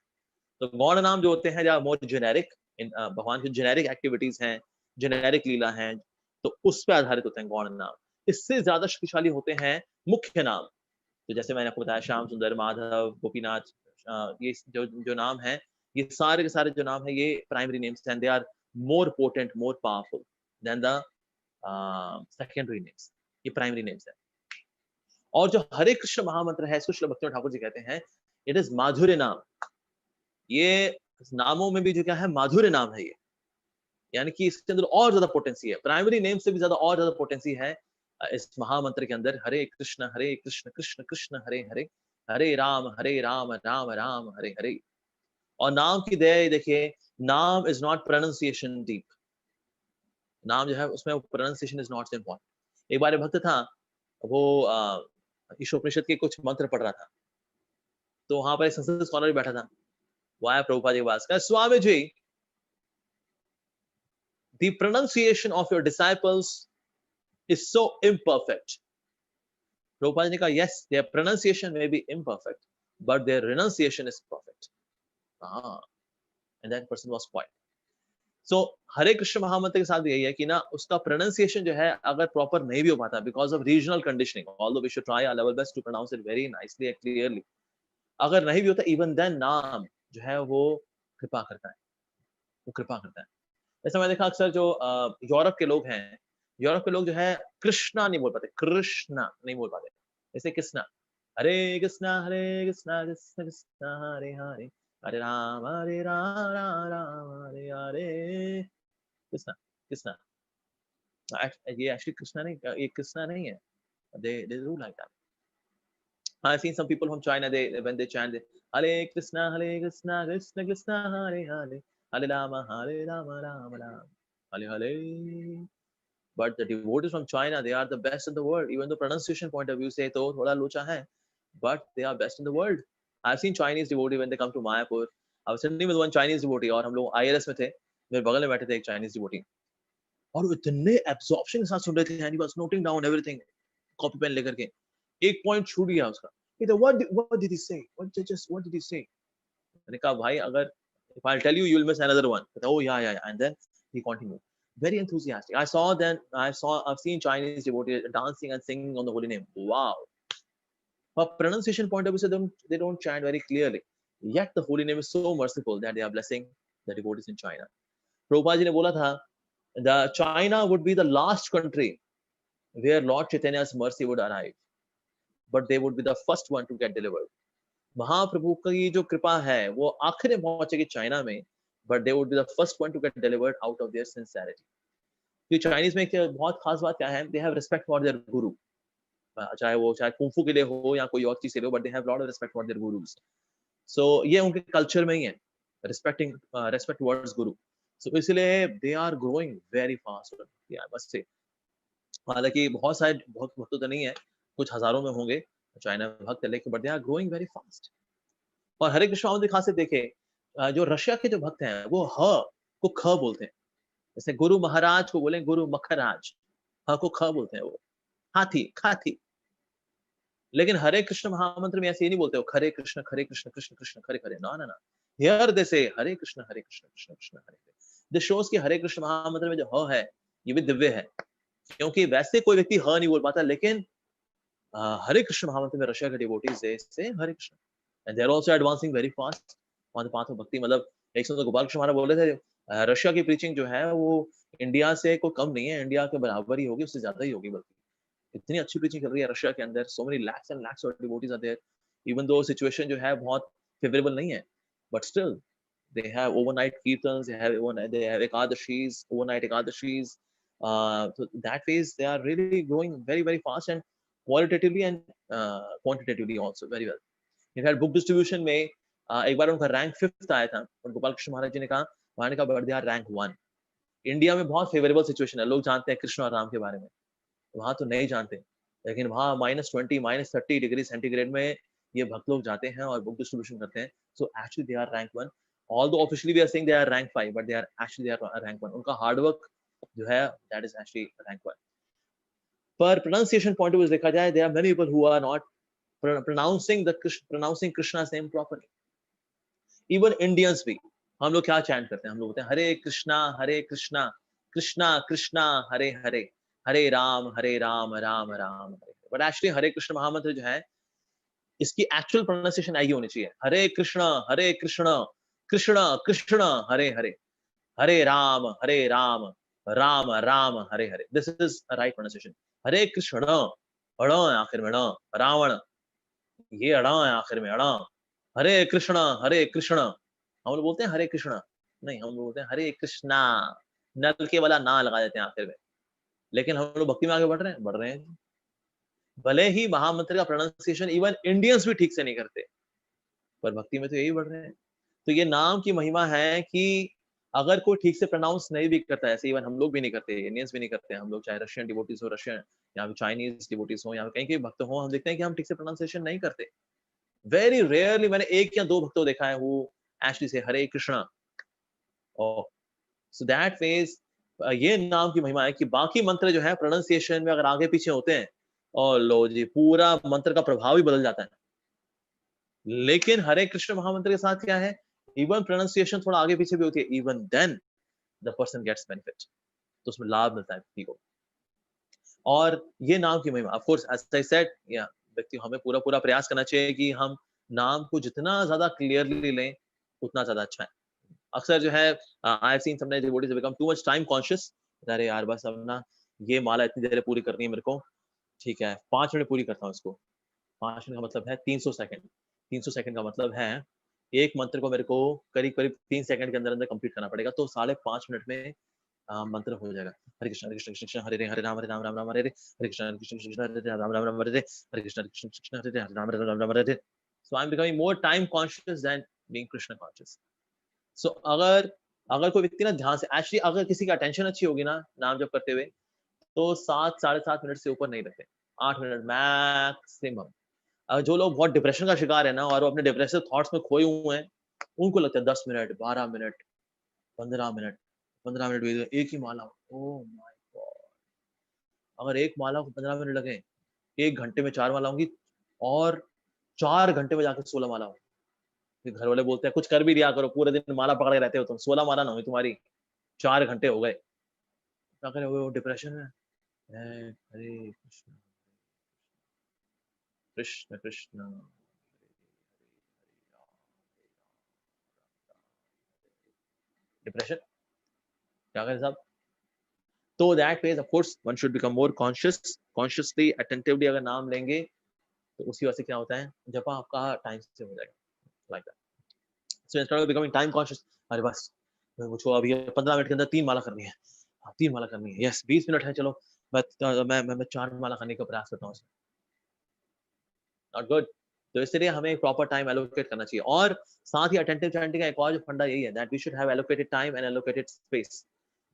तो गौण नाम जो होते हैं दे आर मोर जेनेरिक, इन भगवान की जेनेरिक एक्टिविटीज हैं, जेनेरिक लीला हैं, तो उस पे आधारित होते हैं गौण नाम। इससे ज्यादा शक्तिशाली होते हैं मुख्य नाम। तो जैसे मैंने आपको बताया श्याम सुंदर, माधव, गोपीनाथ, ये जो जो नाम है, ये सारे के सारे जो नाम है, ये प्राइमरी नेम्स हैं। They are more potent, more powerful than the secondary names. ये प्राइमरी नेम्स है। और जो हरे कृष्ण महामंत्र है, इसको श्रील भक्तिवेदांत ठाकुर जी कहते हैं, इट इज माधुर्य नाम। ये नामों में भी जो क्या है, माधुर्य नाम है ये। यानी कि इसके अंदर और ज्यादा पोटेंसी है, प्राइमरी नेम से भी ज्यादा और ज्यादा पोटेंसी है इस महामंत्र के अंदर। हरे कृष्ण कृष्ण कृष्ण हरे हरे, हरे राम राम राम हरे हरे। और नाम की दया देखिए, नाम इज नॉट प्रोनाउंसिएशन डीप। नाम जो है उसमें प्रोनाउंसिएशन इज नॉट इम्पोर्टेंट। एक बार एक भक्त था, वो ईशोपनिषद के कुछ मंत्र पढ़ रहा था, तो वहां पर एक संस्कृत स्कॉलर भी बैठा था। वो आया प्रभुपाद जी के पास, कहा Swami ji, the pronunciation of your disciples is so imperfect. Prabhupada ne kaha, yes, their pronunciation may be imperfect, but their renunciation is perfect. Ah, and that person was quiet. So हरे कृष्ण महामंत्र के साथ भी यही है कि ना, उसका प्रोनाउंसिएशन जो है अगर प्रॉपर नहीं भी हो पाता because of regional conditioning, although we should try our level best to pronounce it very nicely and clearly, अगर नहीं भी होता, इवन देन नाम जो है वो कृपा करता है, वो कृपा करता है। ऐसा मैंने देखा अक्सर जो यूरोप के लोग हैं, यूरोप के लोग जो है कृष्णा नहीं बोल पाते, कृष्णा नहीं बोल पाते, जैसे कृष्णा, हरे कृष्णा कृष्ण कृष्ण हरे हरे, हरे राम राम राम हरे हरे, कृष्णा कृष्णा। ये एक्चुअली कृष्णा नहीं, ये कृष्णा नहीं है, they do like that. I've seen some people from China, they when they chant Hare Krishna Krishna Krishna Hare Hare, Hare Rama Rama Rama Hare Hare. But the devotees from China, they are the best in the world. Even the pronunciation point of view say to thoda locha hai, but they are best in the world. I've seen Chinese devotee when they come to Mayapur. I was sitting with one Chinese devotee और हम लोग ILS में थे, मेरे बगल में बैठे थे एक Chinese devotee, और वो इतने absorption के साथ सुन रहे थे, and he was noting down everything, copy pen लेकर के। एक पॉइंट छूट गया उसका, what did he say, what did he say? मैंने कहा भाई, अगर if I'll tell you, you'll miss another one. Oh yeah, and then he continued very enthusiastic. I've seen Chinese devotees dancing and singing on the holy name. Wow. For pronunciation point of view, they don't chant very clearly, yet the holy name is so merciful that they are blessing the devotees in China. Prabhupada ji ने बोला था, the China would be the last country where Lord Chaitanya's mercy would arrive, but they would be the first one to get delivered. महाप्रभु की जो कृपा है वो आखिर में पहुंचेगी चाइना में, but they would be the first one to get delivered out of their sincerity. क्योंकि चाइनीज में एक बहुत खास बात क्या है, they have respect for their guru, चाहे कुंफू के लिए हो या कोई और चीज के लिए हो, but they have lot of respect for their gurus. सो ये उनके कल्चर में ही है, रिस्पेक्ट टुवर्ड्स गुरु। सो इसलिए they are growing very fast, I must say. हालांकि बहुत सारे भक्त तो नहीं है, कुछ हजारों में होंगे चाइना में भक्त, लेकिन but they are growing very fast. और हरे कृष्ण महामंत्र की खासियत देखे, जो रशिया के जो भक्त हैं वो ह को ख बोलते हैं। जैसे गुरु महाराज को बोले गुरु मखराज, ह को ख बोलते हैं वो, हाथी खाथी। लेकिन हरे कृष्ण महामंत्र में ऐसे ही नहीं बोलते हो, हरे कृष्ण कृष्ण कृष्ण हरे हरे, ना ना ना, हियर दे से हरे कृष्ण कृष्ण कृष्ण हरे हरे। दिस शोज कि हरे कृष्ण महामंत्र में जो ह है ये भी दिव्य है, क्योंकि वैसे कोई व्यक्ति ह नहीं बोल पाता, लेकिन हरे कृष्ण महामंत्र में रशिया के डिवोटीज से Hare Krishna, and they are also advancing very fast on the path of bhakti. मतलब एक समय तो गोपाल कृष्ण महाराज बोले थे, रशिया की प्रीचिंग जो है वो इंडिया से कोई कम नहीं है, इंडिया के बराबर ही होगी, उससे ज्यादा ही होगी, बल्कि इतनी अच्छी प्रीचिंग चल रही है रशिया के अंदर। So many lakhs and lakhs of devotees are there, even though situation जो है बहुत फेवरेबल नहीं है, but still they have overnight kirtans, they have ekadashis, overnight ekadashis. So that phase they are really growing very very fast, and qualitatively and quantitatively also very well. In fact, book distribution में एक बार उनका rank 5th आया था और गोपाल कृष्ण महाराज जी ने कहा, महाराज ने कहा but they are rank 1। India में बहुत फेवरेबल सिचुएशन है, लोग जानते हैं कृष्ण और राम के बारे में, वहां तो नहीं जानते, लेकिन वहां -20 -30 डिग्री सेंटीग्रेड में ये भक्त लोग जाते हैं और बुक डिस्ट्रीब्यूशन करते हैं। So actually they are rank 1, although officially we are saying they are rank 5, but they are rank 1। उनका हार्ड वर्क जो है दैट इज एक्चुअली रैंक 1। पर प्रोनाउंसिएशन पॉइंट ऑफ व्यू देखा जाए, there are many people who are not pronouncing Krishna's name properly. Even Indians भी, हम लोग क्या चैंट करते हैं, हम लोग बोलते हैं हरे कृष्णा कृष्णा कृष्णा हरे हरे, हरे राम राम राम हरे। बट एक्चुअली हरे कृष्ण महामंत्र जो है, इसकी एक्चुअल प्रोनाउंसिएशन आई होनी चाहिए, Hare Krishna Krishna Krishna Hare Hare, Hare Ram Ram Ram Hare Hare. This is right pronunciation. Hare Krishna अड़ आखिर में रावण, ये अड़ा है आखिर में अड़ा। हरे कृष्णा हम लोग बोलते हैं हरे कृष्णा नहीं, हम लोग बोलते हैं हरे कृष्णा, नल के वाला ना लगा देते हैं आखिर में। लेकिन हम लोग भक्ति में आगे बढ़ रहे हैं। भले ही महामंत्र का प्रोनाउंसिएशन इवन इंडियंस भी ठीक से नहीं करते, पर भक्ति में तो यही बढ़ रहे हैं। तो ये नाम की महिमा है कि अगर कोई ठीक से प्रोनाउंस नहीं भी करता है, ऐसे इवन हम लोग भी नहीं करते, इंडियंस भी नहीं करते, हम लोग चाहे रशियन डिवोटीज हो, रशियन या फिर चाइनीज डिवोटीज हो या कहीं के भक्त हो, हम देखते हैं कि हम ठीक से प्रोनाउंसिएशन नहीं करते। वेरी रेयरली मैंने 1 या 2 भक्तों देखा है वो एक्चुअली से हरे कृष्णा। और सो दैट मीन्स ये नाम की महिमा है कि बाकी मंत्र जो है प्रोनाउंसिएशन में अगर आगे पीछे होते हैं और लो जी पूरा मंत्र का प्रभाव ही बदल जाता है। लेकिन हरे कृष्ण महामंत्र के साथ क्या है, इवन प्रोनाउंसिएशन थोड़ा आगे पीछे भी होती है, even then the person gets benefit, तो उसमें लाभ मिलता है व्यक्ति को। और ये नाम की महिमा, of course as I said, या व्यक्ति हमें पूरा प्रयास करना चाहिए कि हम नाम को जितना ज्यादा क्लियरली लें उतना ज्यादा अच्छा है। अक्सर जो है I have seen some devotees become too much time conscious, अरे यार बस अब ना ये माला इतनी देर पूरी करनी है मेरे को, ठीक है 5 मिनट पूरी करता हूँ इसको। 5 मिनट का मतलब है 300 सेकंड, 300 सेकंड का मतलब है एक मंत्र को मेरे को करीब 3 सेकंड के अंदर कंप्लीट करना पड़ेगा, तो 5.5 मिनट में मंत्र हो जाएगा। Hare Krishna Krishna Krishna Hare Ram Ram Ram Hare Hare, Hare Krishna Krishna Krishna Hare Ram Ram Ram Hare Hare, Hare Krishna Krishna Krishna Hare Ram Ram Ram Hare Hare. So I am becoming more time conscious than being Krishna conscious. सो अगर अगर कोई व्यक्ति ना ध्यान से, एक्चुअली अगर किसी की अटेंशन अच्छी होगी ना नाम जप करते हुए, तो 7 7.5 मिनट से ऊपर नहीं रखते, 8 मिनट मैक्सिमम। जो लोग बहुत डिप्रेशन का शिकार है ना और वो अपने डिप्रेसिव थॉट्स में खोए हुए हैं, उनको लगता है 10 मिनट 12 मिनट 15 मिनट 15 मिनट भी एक ही माला। ओह माय गॉड! अगर एक माला को 15 मिनट लगे, 1 घंटे में 4 माला होंगी और 4 घंटे में जाके 16 माला होंगी। फिर घर वाले बोलते हैं कुछ कर भी दिया करो, पूरे दिन माला पकड़े रहते हो तुम, 16 माला ना हुई तुम्हारी, 4 घंटे हो गए। क्या करें, वो डिप्रेशन में है। हरे कृष्ण कृष्ण कृष्ण डिप्रेशन, क्या करें साहब? तो that means of course one should become more consciously attentively अगर नाम लेंगे, तो उसी वजह से क्या होता है, जपा आपका टाइम से हो जाएगा, like that. So instead of becoming time conscious, अरे बस मुझको अभी 15 मिनट के अंदर 3 माला करनी है, हाँ 3 माला करनी है, यस 20 मिनट है, चलो मैं 4 माला करने का प्रयास करता हूँ। Not good. तो इसलिए हमें एक प्रॉपर टाइम एलोकेट करना चाहिए। और साथ ही अटेंटिव चैंटिंग का एक और जो फंडा यही है that we should have allocated time and allocated space.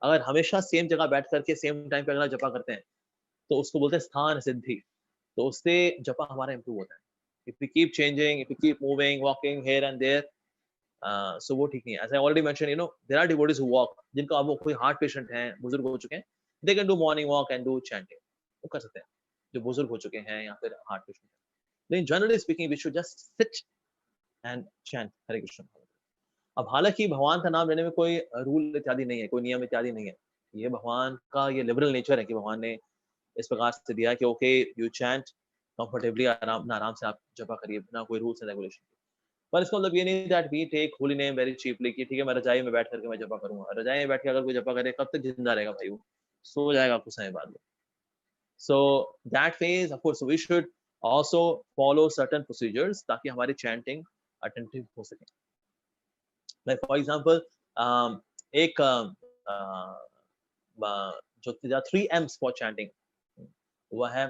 अगर हमेशा सेम जगह बैठ करके सेम टाइम पे अगर जपा करते हैं, तो उसको बोलते हैं स्थान सिद्धि। तो उससे जपा हमारा इंप्रूव होता है। If we keep changing, if we keep moving walking here and there, so वो ठीक नहीं है। As I already mention, you know there are devotees who walk, जिनका अब वो कोई हार्ट पेशेंट है, बुजुर्ग हो चुके हैं, दे can do morning walk and do chanting, वो कर सकते हैं, जो बुजुर्ग हो चुके हैं या फिर हार्ट पेशेंट है। लेकिन generally speaking we should just sit and chant Hare Krishna. अब हालांकि भगवान का नाम लेने में कोई रूल इत्यादि नहीं है, कोई नियम इत्यादि नहीं है, ये भगवान का ये लिबरल नेचर है कि भगवान ने इस प्रकार से दिया कि ओके यू चैंट कंफर्टेबली, आराम से आप जपा करिए बिना कोई रूल्स एंड रेगुलेशन। पर इसका मतलब ये नहीं that we take holy name very cheaply कि ठीक है मैं रजाई में बैठ करके मैं जपा करूंगा। रजाई में बैठ के अगर कोई जपा करे कब तक जिंदा रहेगा भाई, वो सो जाएगा कुछ समय बाद में। So that phase of course we should also follow certain procedures ताकि हमारी चैंटिंग अटेंटिव हो सके। लाइक फॉर एग्जांपल एक जो 3 M's फॉर चैंटिंग, वो है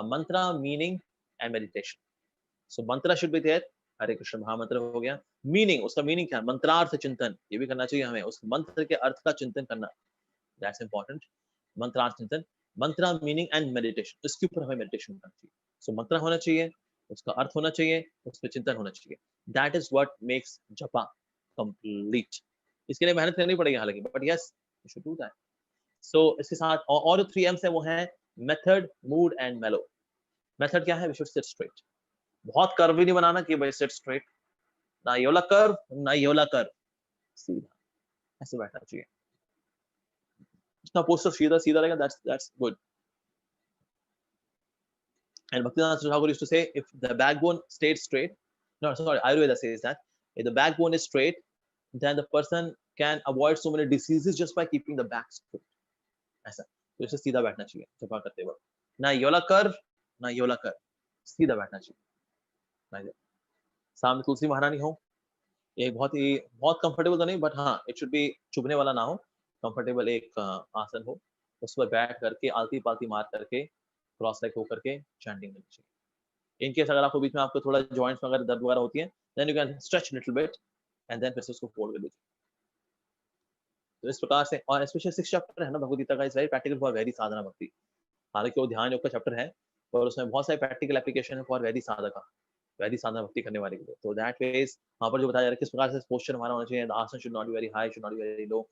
mantra, meaning and meditation. So mantra should be there, Hare Krishna महामंत्र हो गया। मीनिंग, उसका मीनिंग क्या है? मंत्रार्थ चिंतन, ये भी करना चाहिए हमें, उस मंत्र के अर्थ का चिंतन करना, दैट्स इंपॉर्टेंट। मंत्रार्थ चिंतन, मंत्रा, मीनिंग एंड मेडिटेशन, इसके ऊपर हमें मेडिटेशन करना चाहिए। सो मंत्र होना चाहिए, उसका अर्थ होना चाहिए, उस पर चिंतन होना चाहिए। That is what makes japa complete. इसके लिए मेहनत करनी पड़ेगी हालांकि, but yes you should do that. सो इसके साथ और जो 3 एम्स है वो है method, mood and mellow. Method क्या है? वी शुड सिट स्ट्रेट, बहुत कर्व भी नहीं बनाना कि भाई सिट स्ट्रेट, ना ये वाला कर्व ना ये वाला कर्व, सीधा ऐसे बैठना चाहिए। जितना पोस्टर सीधा सीधा रहेगा, that's good. And Bhaktivedanta Thakur used to say, if the backbone stayed straight, no, sorry, Ayurveda says that if the backbone is straight, then the person can avoid so many diseases just by keeping the back straight. ऐसा, तो इसे सीधा बैठना चाहिए जपा करते वक्त, ना ये वाला कर्व ना ये वाला कर्व, सीधा बैठना चाहिए। सामने तुलसी महारानी हो, ये बहुत कंफर्टेबल तो नहीं, बट हाँ इट शुड बी चुभने वाला ना हो, कंफर्टेबल एक आसन हो, उस पर बैठ करके आलती पालती मार करके क्रॉस लेग होकर के चैंटिंग करनी चाहिए। इनकेस अगर आपको बीच में आपको थोड़ा जॉइंट्स में अगर दर्द वगैरह होती है, then you can stretch little bit and then फिर से उसको फोल्ड कर लीजिए। तो इस प्रकार से, और स्पेशल 6 चैप्टर है ना भगवद गीता का, is very practical for very sadhana bhakti. हालांकि वो ध्यान योग का चैप्टर है, और उसमें बहुत सारे प्रैक्टिकल एप्लीकेशन है for very sadhaka, very sadhana भक्ति करने वाले के लिए। तो दैट वेज वहाँ पर जो बताया जा रहा है किस प्रकार से पोस्चर हमारा होना चाहिए, आसन should not be very high, should not be very low.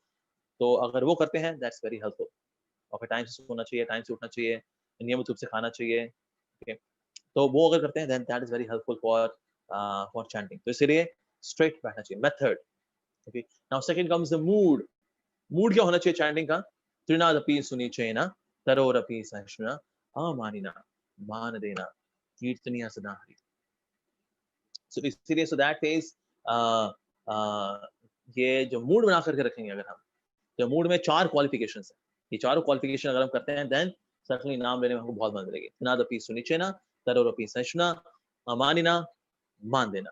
तो अगर वो करते हैं दैट्स वेरी हेल्पफुल। और फिर टाइम से सोना चाहिए, टाइम से उठना चाहिए, नियमित रूप से खाना चाहिए। ओके, तो वो अगर करते हैं then that is very helpful for chanting. तो इसीलिए स्ट्रेट बैठना चाहिए, method. Okay, now second comes the mood. Mood क्या होना चाहिए चैंटिंग का? त्रिनादपि सुनिचेना तरोरपि सहिष्णुना अमानिना मान देना कीर्तनिया सदा हरि। सो इसीलिए सो दैट इज ये जो मूड बना करके रखेंगे अगर हम, तो मूड में 4 क्वालिफिकेशंस है। ये चारों क्वालिफिकेशन अगर हम करते हैं देन सर्टेनली नाम लेने में हमको बहुत मदद मिलेगी। त्रिनादपि सुनिचेना तरोरपि सहिष्णुना अमानिना मान देना।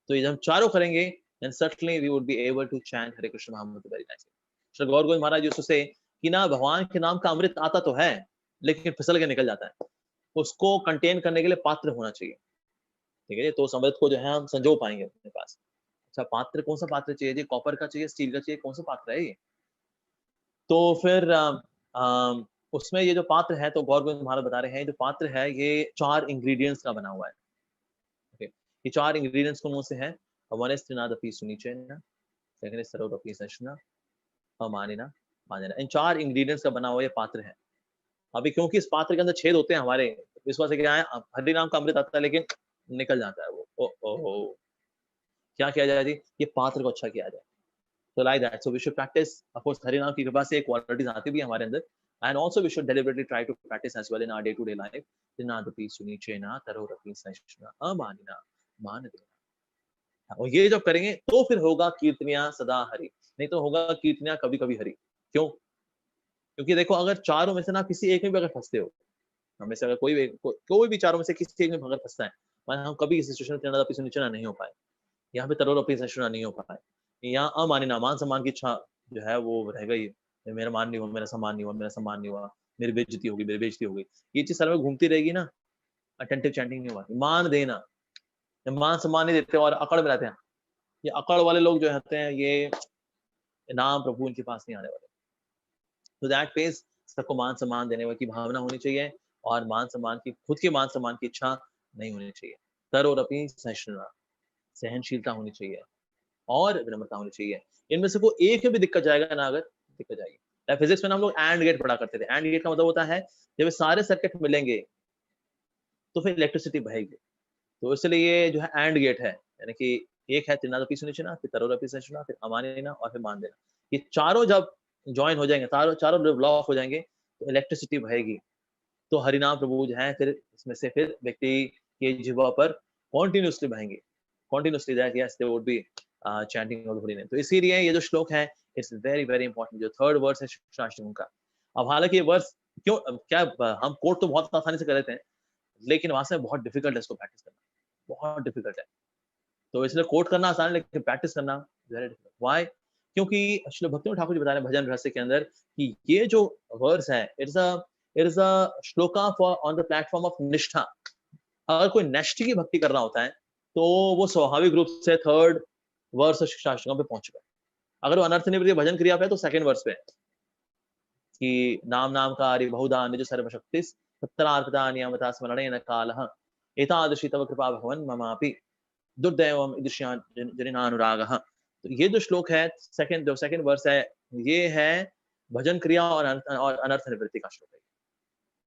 तो ये जब हम चारों करेंगे then certainly we would be able to chant Hare Krishna Mahamantra very nicely. Shri Gaur Govind Maharaj used to say कि ना भगवान के नाम का अमृत आता तो है लेकिन फिसल के निकल जाता है, उसको कंटेन करने के लिए पात्र होना चाहिए। ठीक है, तो उस अमृत को जो है हम संजो पाएंगे अपने पास। अच्छा, पात्र कौन सा पात्र चाहिए जी? कॉपर का चाहिए, स्टील का चाहिए, कौन सा पात्र है ये? तो फिर उसमें ये जो पात्र है, तो गौर गोविंद महाराज बता रहे हैं जो पात्र है ये 4 इंग्रेडिएंट्स का बना हुआ है। ओके, ये 4 इंग्रेडिएंट्स कौन से हैं? वन इज त्रिनादपि सुनिचेना, सेकंड इज सरोरपि सहिष्णुना अमानिना मान देना। इन 4 इंग्रेडिएंट्स का बना हुआ ये पात्र है। अभी क्योंकि इस पात्र के अंदर छेद होते हैं हमारे, इस वजह से क्या है, हरि नाम का अमृत आता है लेकिन निकल जाता है वो। ओ क्या किया जाए जी? ये पात्र को अच्छा किया जाए। So like that, so we should practice. Of course, Hari नाम की कृपा से क्वालिटीज आती भी हमारे अंदर, and also we should deliberately try to practice as well in our day-to-day life. त्रिनादपि सुनिचेना तरोरपि सहिष्णुना अमानिना मान देना। और ये जब करेंगे तो फिर होगा कीर्तनिया सदा हरि, नहीं तो होगा कीर्तनिया कभी कभी हरि। क्यों? क्योंकि देखो अगर चारों में से ना किसी एक में भी अगर फंसते हो, हमें से अगर कोई भी चारों में से किसी एक में अगर फंसता है, मान हम कभी इस सिचुएशन में त्रिनादपि सुनिचेना नहीं हो पाए, यहाँ पे तरोरपि सहिष्णुना नहीं हो पाए, यहाँ अमानिना मान सम्मान की इच्छा जो है वो रह गई, मेरा मान नहीं हुआ, मेरा सम्मान नहीं हुआ, मेरा सम्मान नहीं हुआ, मेरी बेइज्जती होगी, मेरी बेइज्जती हो गई, ये चीज सर में घूमती रहेगी ना, अटेंटिव चैंटिंग नहीं हुआ। मान देना, मान सम्मान नहीं देते और अकड़ में रहते हैं, ये अकड़ वाले लोग जो होते हैं ये नाम प्रभु इनके पास नहीं आने वाले। तो दैट फेज सबको मान सम्मान देने की भावना होनी चाहिए, और मान सम्मान की, खुद के मान सम्मान की इच्छा नहीं होनी चाहिए। तरोरपि सहिष्णुना, सहनशीलता होनी चाहिए और विनम्रता होनी चाहिए। इनमें से कोई एक भी दिक्कत जाएगा ना, अगर दिक्कत जाएगी। फिजिक्स में हम लोग एंड गेट पढ़ा करते थे। एंड गेट का मतलब होता है जब ये सारे सर्किट मिलेंगे तो फिर इलेक्ट्रिसिटी बहेगी। तो इसलिए जो है एंड गेट है, यानी कि एक है त्रिनादपि सुनिचेना, फिर तरोरपि सहिष्णुना, फिर अमानिना और फिर मान देना। ये चारों जब ज्वाइन हो जाएंगे, चारों चारों ब्लॉक हो जाएंगे तो इलेक्ट्रिसिटी बहेगी। तो हरिनाम प्रभु जो है फिर इसमें से फिर व्यक्ति के जिह्वा पर कॉन्टिन्यूसली बहेंगे, continuously that yes they would be chanting of holy name. तो इसीलिए ये जो श्लोक है इट्स वेरी वेरी इंपॉर्टेंट, जो थर्ड वर्स है कृष्णाष्टमी का। अब हालांकि ये वर्स क्यों, क्या हम कोट तो बहुत आसानी से कर लेते हैं, लेकिन वहां से बहुत डिफिकल्ट है इसको प्रैक्टिस करना, बहुत डिफिकल्ट है। तो इसलिए कोट करना आसान है लेकिन प्रैक्टिस करना वेरी डिफिकल्ट। व्हाई? क्योंकि श्री भक्तिवेदांत ठाकुर जी बता रहे हैं भजन रहस्य के अंदर कि ये जो वर्स है it's a it is a shloka for on the platform of निष्ठा। अगर कोई नष्टि की भक्ति कर रहा होता है तो वो स्वाभाविक रूप से थर्ड वर्ष शिक्षाष्टकम पे पहुंच गए। अगर वो अनर्थ निवृत्ति भजन क्रिया पे है तो सेकंड वर्ष पे है कि नाम नाम कार्य बहुधा निज सर्वशक्ति तत्रार्पिता नियमता स्मरणेन कालः एतादृशी तव कृपा भगवन् ममापि दुर्दैवम ईदृश्यान जनिनानुरागः। तो ये जो श्लोक है जो सेकंड वर्स है, ये है भजन क्रिया और अनर्थ निवृत्ति का श्लोक है।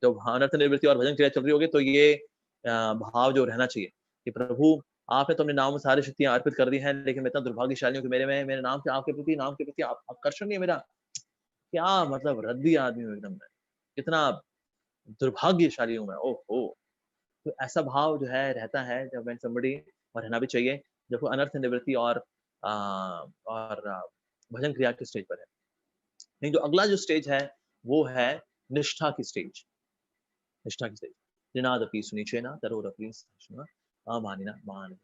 जब अनर्थ निवृत्ति और भजन क्रिया चल रही होगी तो ये भाव जो रहना चाहिए कि प्रभु आपने तो अपने नाम में सारी शक्तियां अर्पित कर दी हैं, लेकिन मैं इतना दुर्भाग्यशाली हूँ कि मेरे नाम से आपके प्रति नाम के प्रति आकर्षण नहीं है मेरा। क्या मतलब रद्दी आदमी हूँ एकदम मैं, कितना दुर्भाग्यशाली हूँ मैं, ओहो। तो ऐसा भाव जो है रहता है जब व्हेन समबडी, और रहना भी चाहिए जब वो अनर्थ निवृत्ति और भजन क्रिया के स्टेज पर है। नहीं, जो अगला जो स्टेज है वो है निष्ठा की स्टेज। निष्ठा की स्टेज निनादपि सुनिचेना तरोरपि सहिष्णुना अमानिना मान।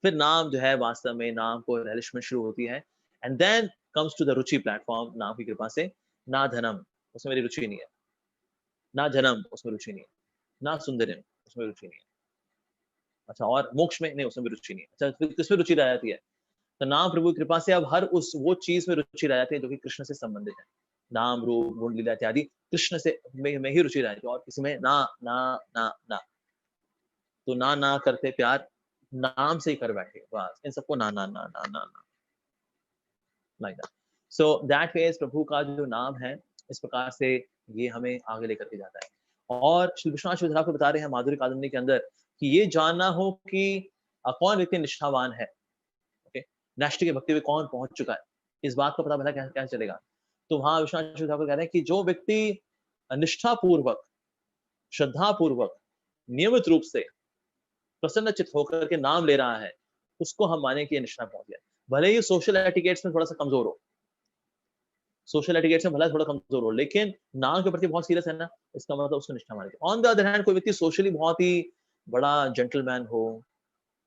फिर नाम जो है वास्तव में नाम को relish में शुरू होती है and then comes to the रुचि प्लेटफॉर्म। नाम की कृपा से ना धनम, उसमें मेरी रुचि नहीं है, ना जनम उसमें रुचि नहीं है, ना सुंदरिम उसमें रुचि नहीं है। अच्छा, और मोक्ष में नहीं, उसमें भी रुचि नहीं है। अच्छा, फिर किसमें रुचि रह जाती है? तो नाम प्रभु की कृपा से अब हर उस वो चीज में रुचि रह जाती है जो कि कृष्ण से संबंधित है। नाम रूप गुण लीला इत्यादि कृष्ण से में ही रुचि रहती है, और किसी में ना ना ना ना। तो ना करते प्यार नाम से ही कर बैठे, बस इन सबको ना ना ना ना ना ना, like that. So that ways प्रभु का जो नाम है इस प्रकार से ये हमें आगे लेकर के जाता है। और श्री विश्वनाथ शिवधरा को बता रहे हैं माधुरी कादम्बरी के अंदर कि ये जानना हो कि कौन व्यक्ति निष्ठावान है, ओके, नैष्ठिक भक्ति में कौन पहुंच चुका है, इस बात का पता भला कैसे चलेगा? तो वहां विश्वनाथ शिव ठाकुर कह रहे हैं कि जो व्यक्ति निष्ठा पूर्वक, श्रद्धा पूर्वक, नियमित रूप से प्रसन्नचित होकर के नाम ले रहा है, उसको हम माने कि ये निष्ठा पहुंच गया। भले ही सोशल एटिकेट्स में थोड़ा सा कमजोर हो, सोशल एटिकेट्स में भला थोड़ा कमजोर हो, लेकिन नाम के प्रति बहुत सीरियस है ना, इसका मतलब उसको निष्ठा मानेंगे। ऑन द अदर हैंड कोई व्यक्ति सोशली बहुत ही बड़ा जेंटलमैन हो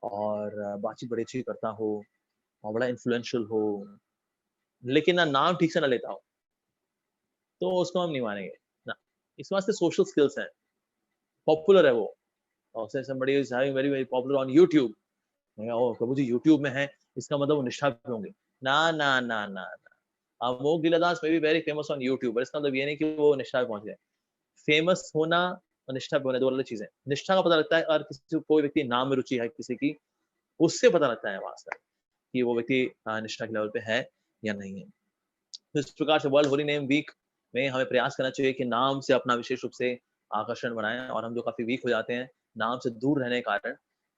और बातचीत बड़ी अच्छी करता हो और बड़ा इन्फ्लुएंशियल हो, लेकिन ना नाम ठीक से ना लेता हो, तो उसको हम नहीं मानेंगे ना। इस वास्ते सोशल स्किल्स हैं, पॉपुलर है वो, और से somebody is having very very popular on YouTube, O Prabhu ji YouTube में है, इसका मतलब वो निष्ठा पे होंगे। ना ना ना ना ना, अमोघ लीलादास में भी वेरी फेमस ऑन यूट्यूब, पर इसका मतलब ये नहीं कि वो निष्ठा पे पहुंच गए। फेमस होना और निष्ठा पे होना दो अलग चीजें। निष्ठा का पता लगता है और किसी कोई व्यक्ति नाम में रुचि है किसी की, उससे पता लगता है वास्तव कि वो व्यक्ति निष्ठा के लेवल पे है या नहीं है। तो इस प्रकार से वर्ल्ड होली नेम वीक में हमें प्रयास करना चाहिए कि नाम से अपना विशेष रूप से आकर्षण बनाएं, और हम जो काफी वीक हो जाते हैं नाम से दूर रहने के कारण,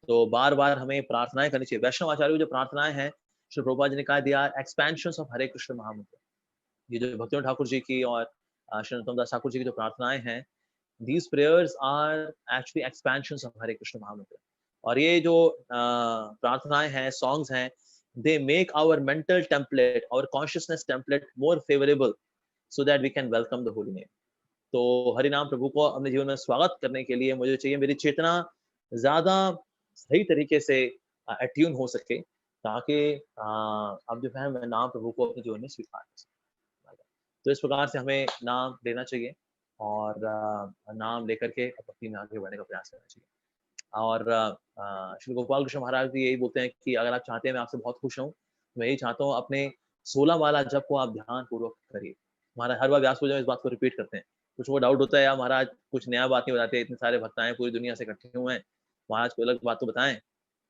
तो बार बार हमें प्रार्थनाएं करनी चाहिए। वैष्णव आचार्य जो प्रार्थनाएं हैं, श्री प्रभुपाद जी ने कहा दिया एक्सपेंशन ऑफ हरे कृष्ण महामंत्र। ये जो भक्तिनाथ ठाकुर जी की और श्री नरोत्तम दास ठाकुर जी की जो प्रार्थनाएं हैं, these prayers are actually expansions of हरे कृष्ण महामंत्र। और ये जो प्रार्थनाएं हैं, सॉन्ग्स हैं, they make our mental template, our consciousness template more favorable so that we can welcome the holy name। तो हरि नाम प्रभु को अपने जीवन में स्वागत करने के लिए मुझे चाहिए मेरी चेतना ज्यादा सही तरीके से अट्यून हो सके, ताकि अब जो है मैं नाम प्रभु को अपने जीवन में स्वीकार कर सकूं। तो इस प्रकार से हमें नाम लेना चाहिए और नाम लेकर के भक्ति में आगे बढ़ने का प्रयास करना चाहिए। और श्री गोपाल कृष्ण महाराज भी यही बोलते हैं कि अगर आप चाहते हैं मैं आपसे बहुत खुश हूँ, मैं यही चाहता हूँ अपने 16 माला जप को आप ध्यान पूर्वक करिए। महाराज हर बार व्यास पूजा में इस बात को रिपीट करते हैं। कुछ वो डाउट होता है यार महाराज कुछ नया बात नहीं बताते, इतने सारे भक्त आए पूरी दुनिया से इकट्ठे हुए हैं, महाराज को अलग बात तो बताएं।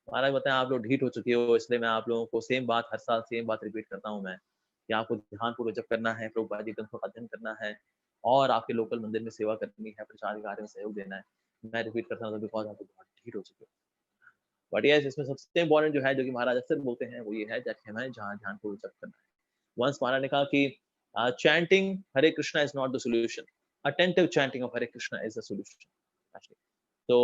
महाराज बताएं आप लोग ढीठ हो चुके हो, इसलिए मैं आप लोगों को सेम बात हर साल सेम बात रिपीट करता हूँ मैं, कि आपको ध्यान पूर्वक जप करना है, प्रभुपाद जी ग्रंथों का अध्ययन करना है और आपके लोकल मंदिर में सेवा करनी है, प्रचार कार्य में सहयोग देना है। मैं रिपीट करता हूँ बिकॉज आप बहुत ढीठ हो चुके हो। बट यस, इसमें सबसे इंपॉर्टेंट जो है जो कि महाराज अक्सर बोलते हैं वो ये है कि हमें जहाँ ध्यान पूर्वक जप करना है। वंस महाराज ने कहा कि chanting Hare Krishna is not the solution, attentive chanting of Hare Krishna is the solution. तो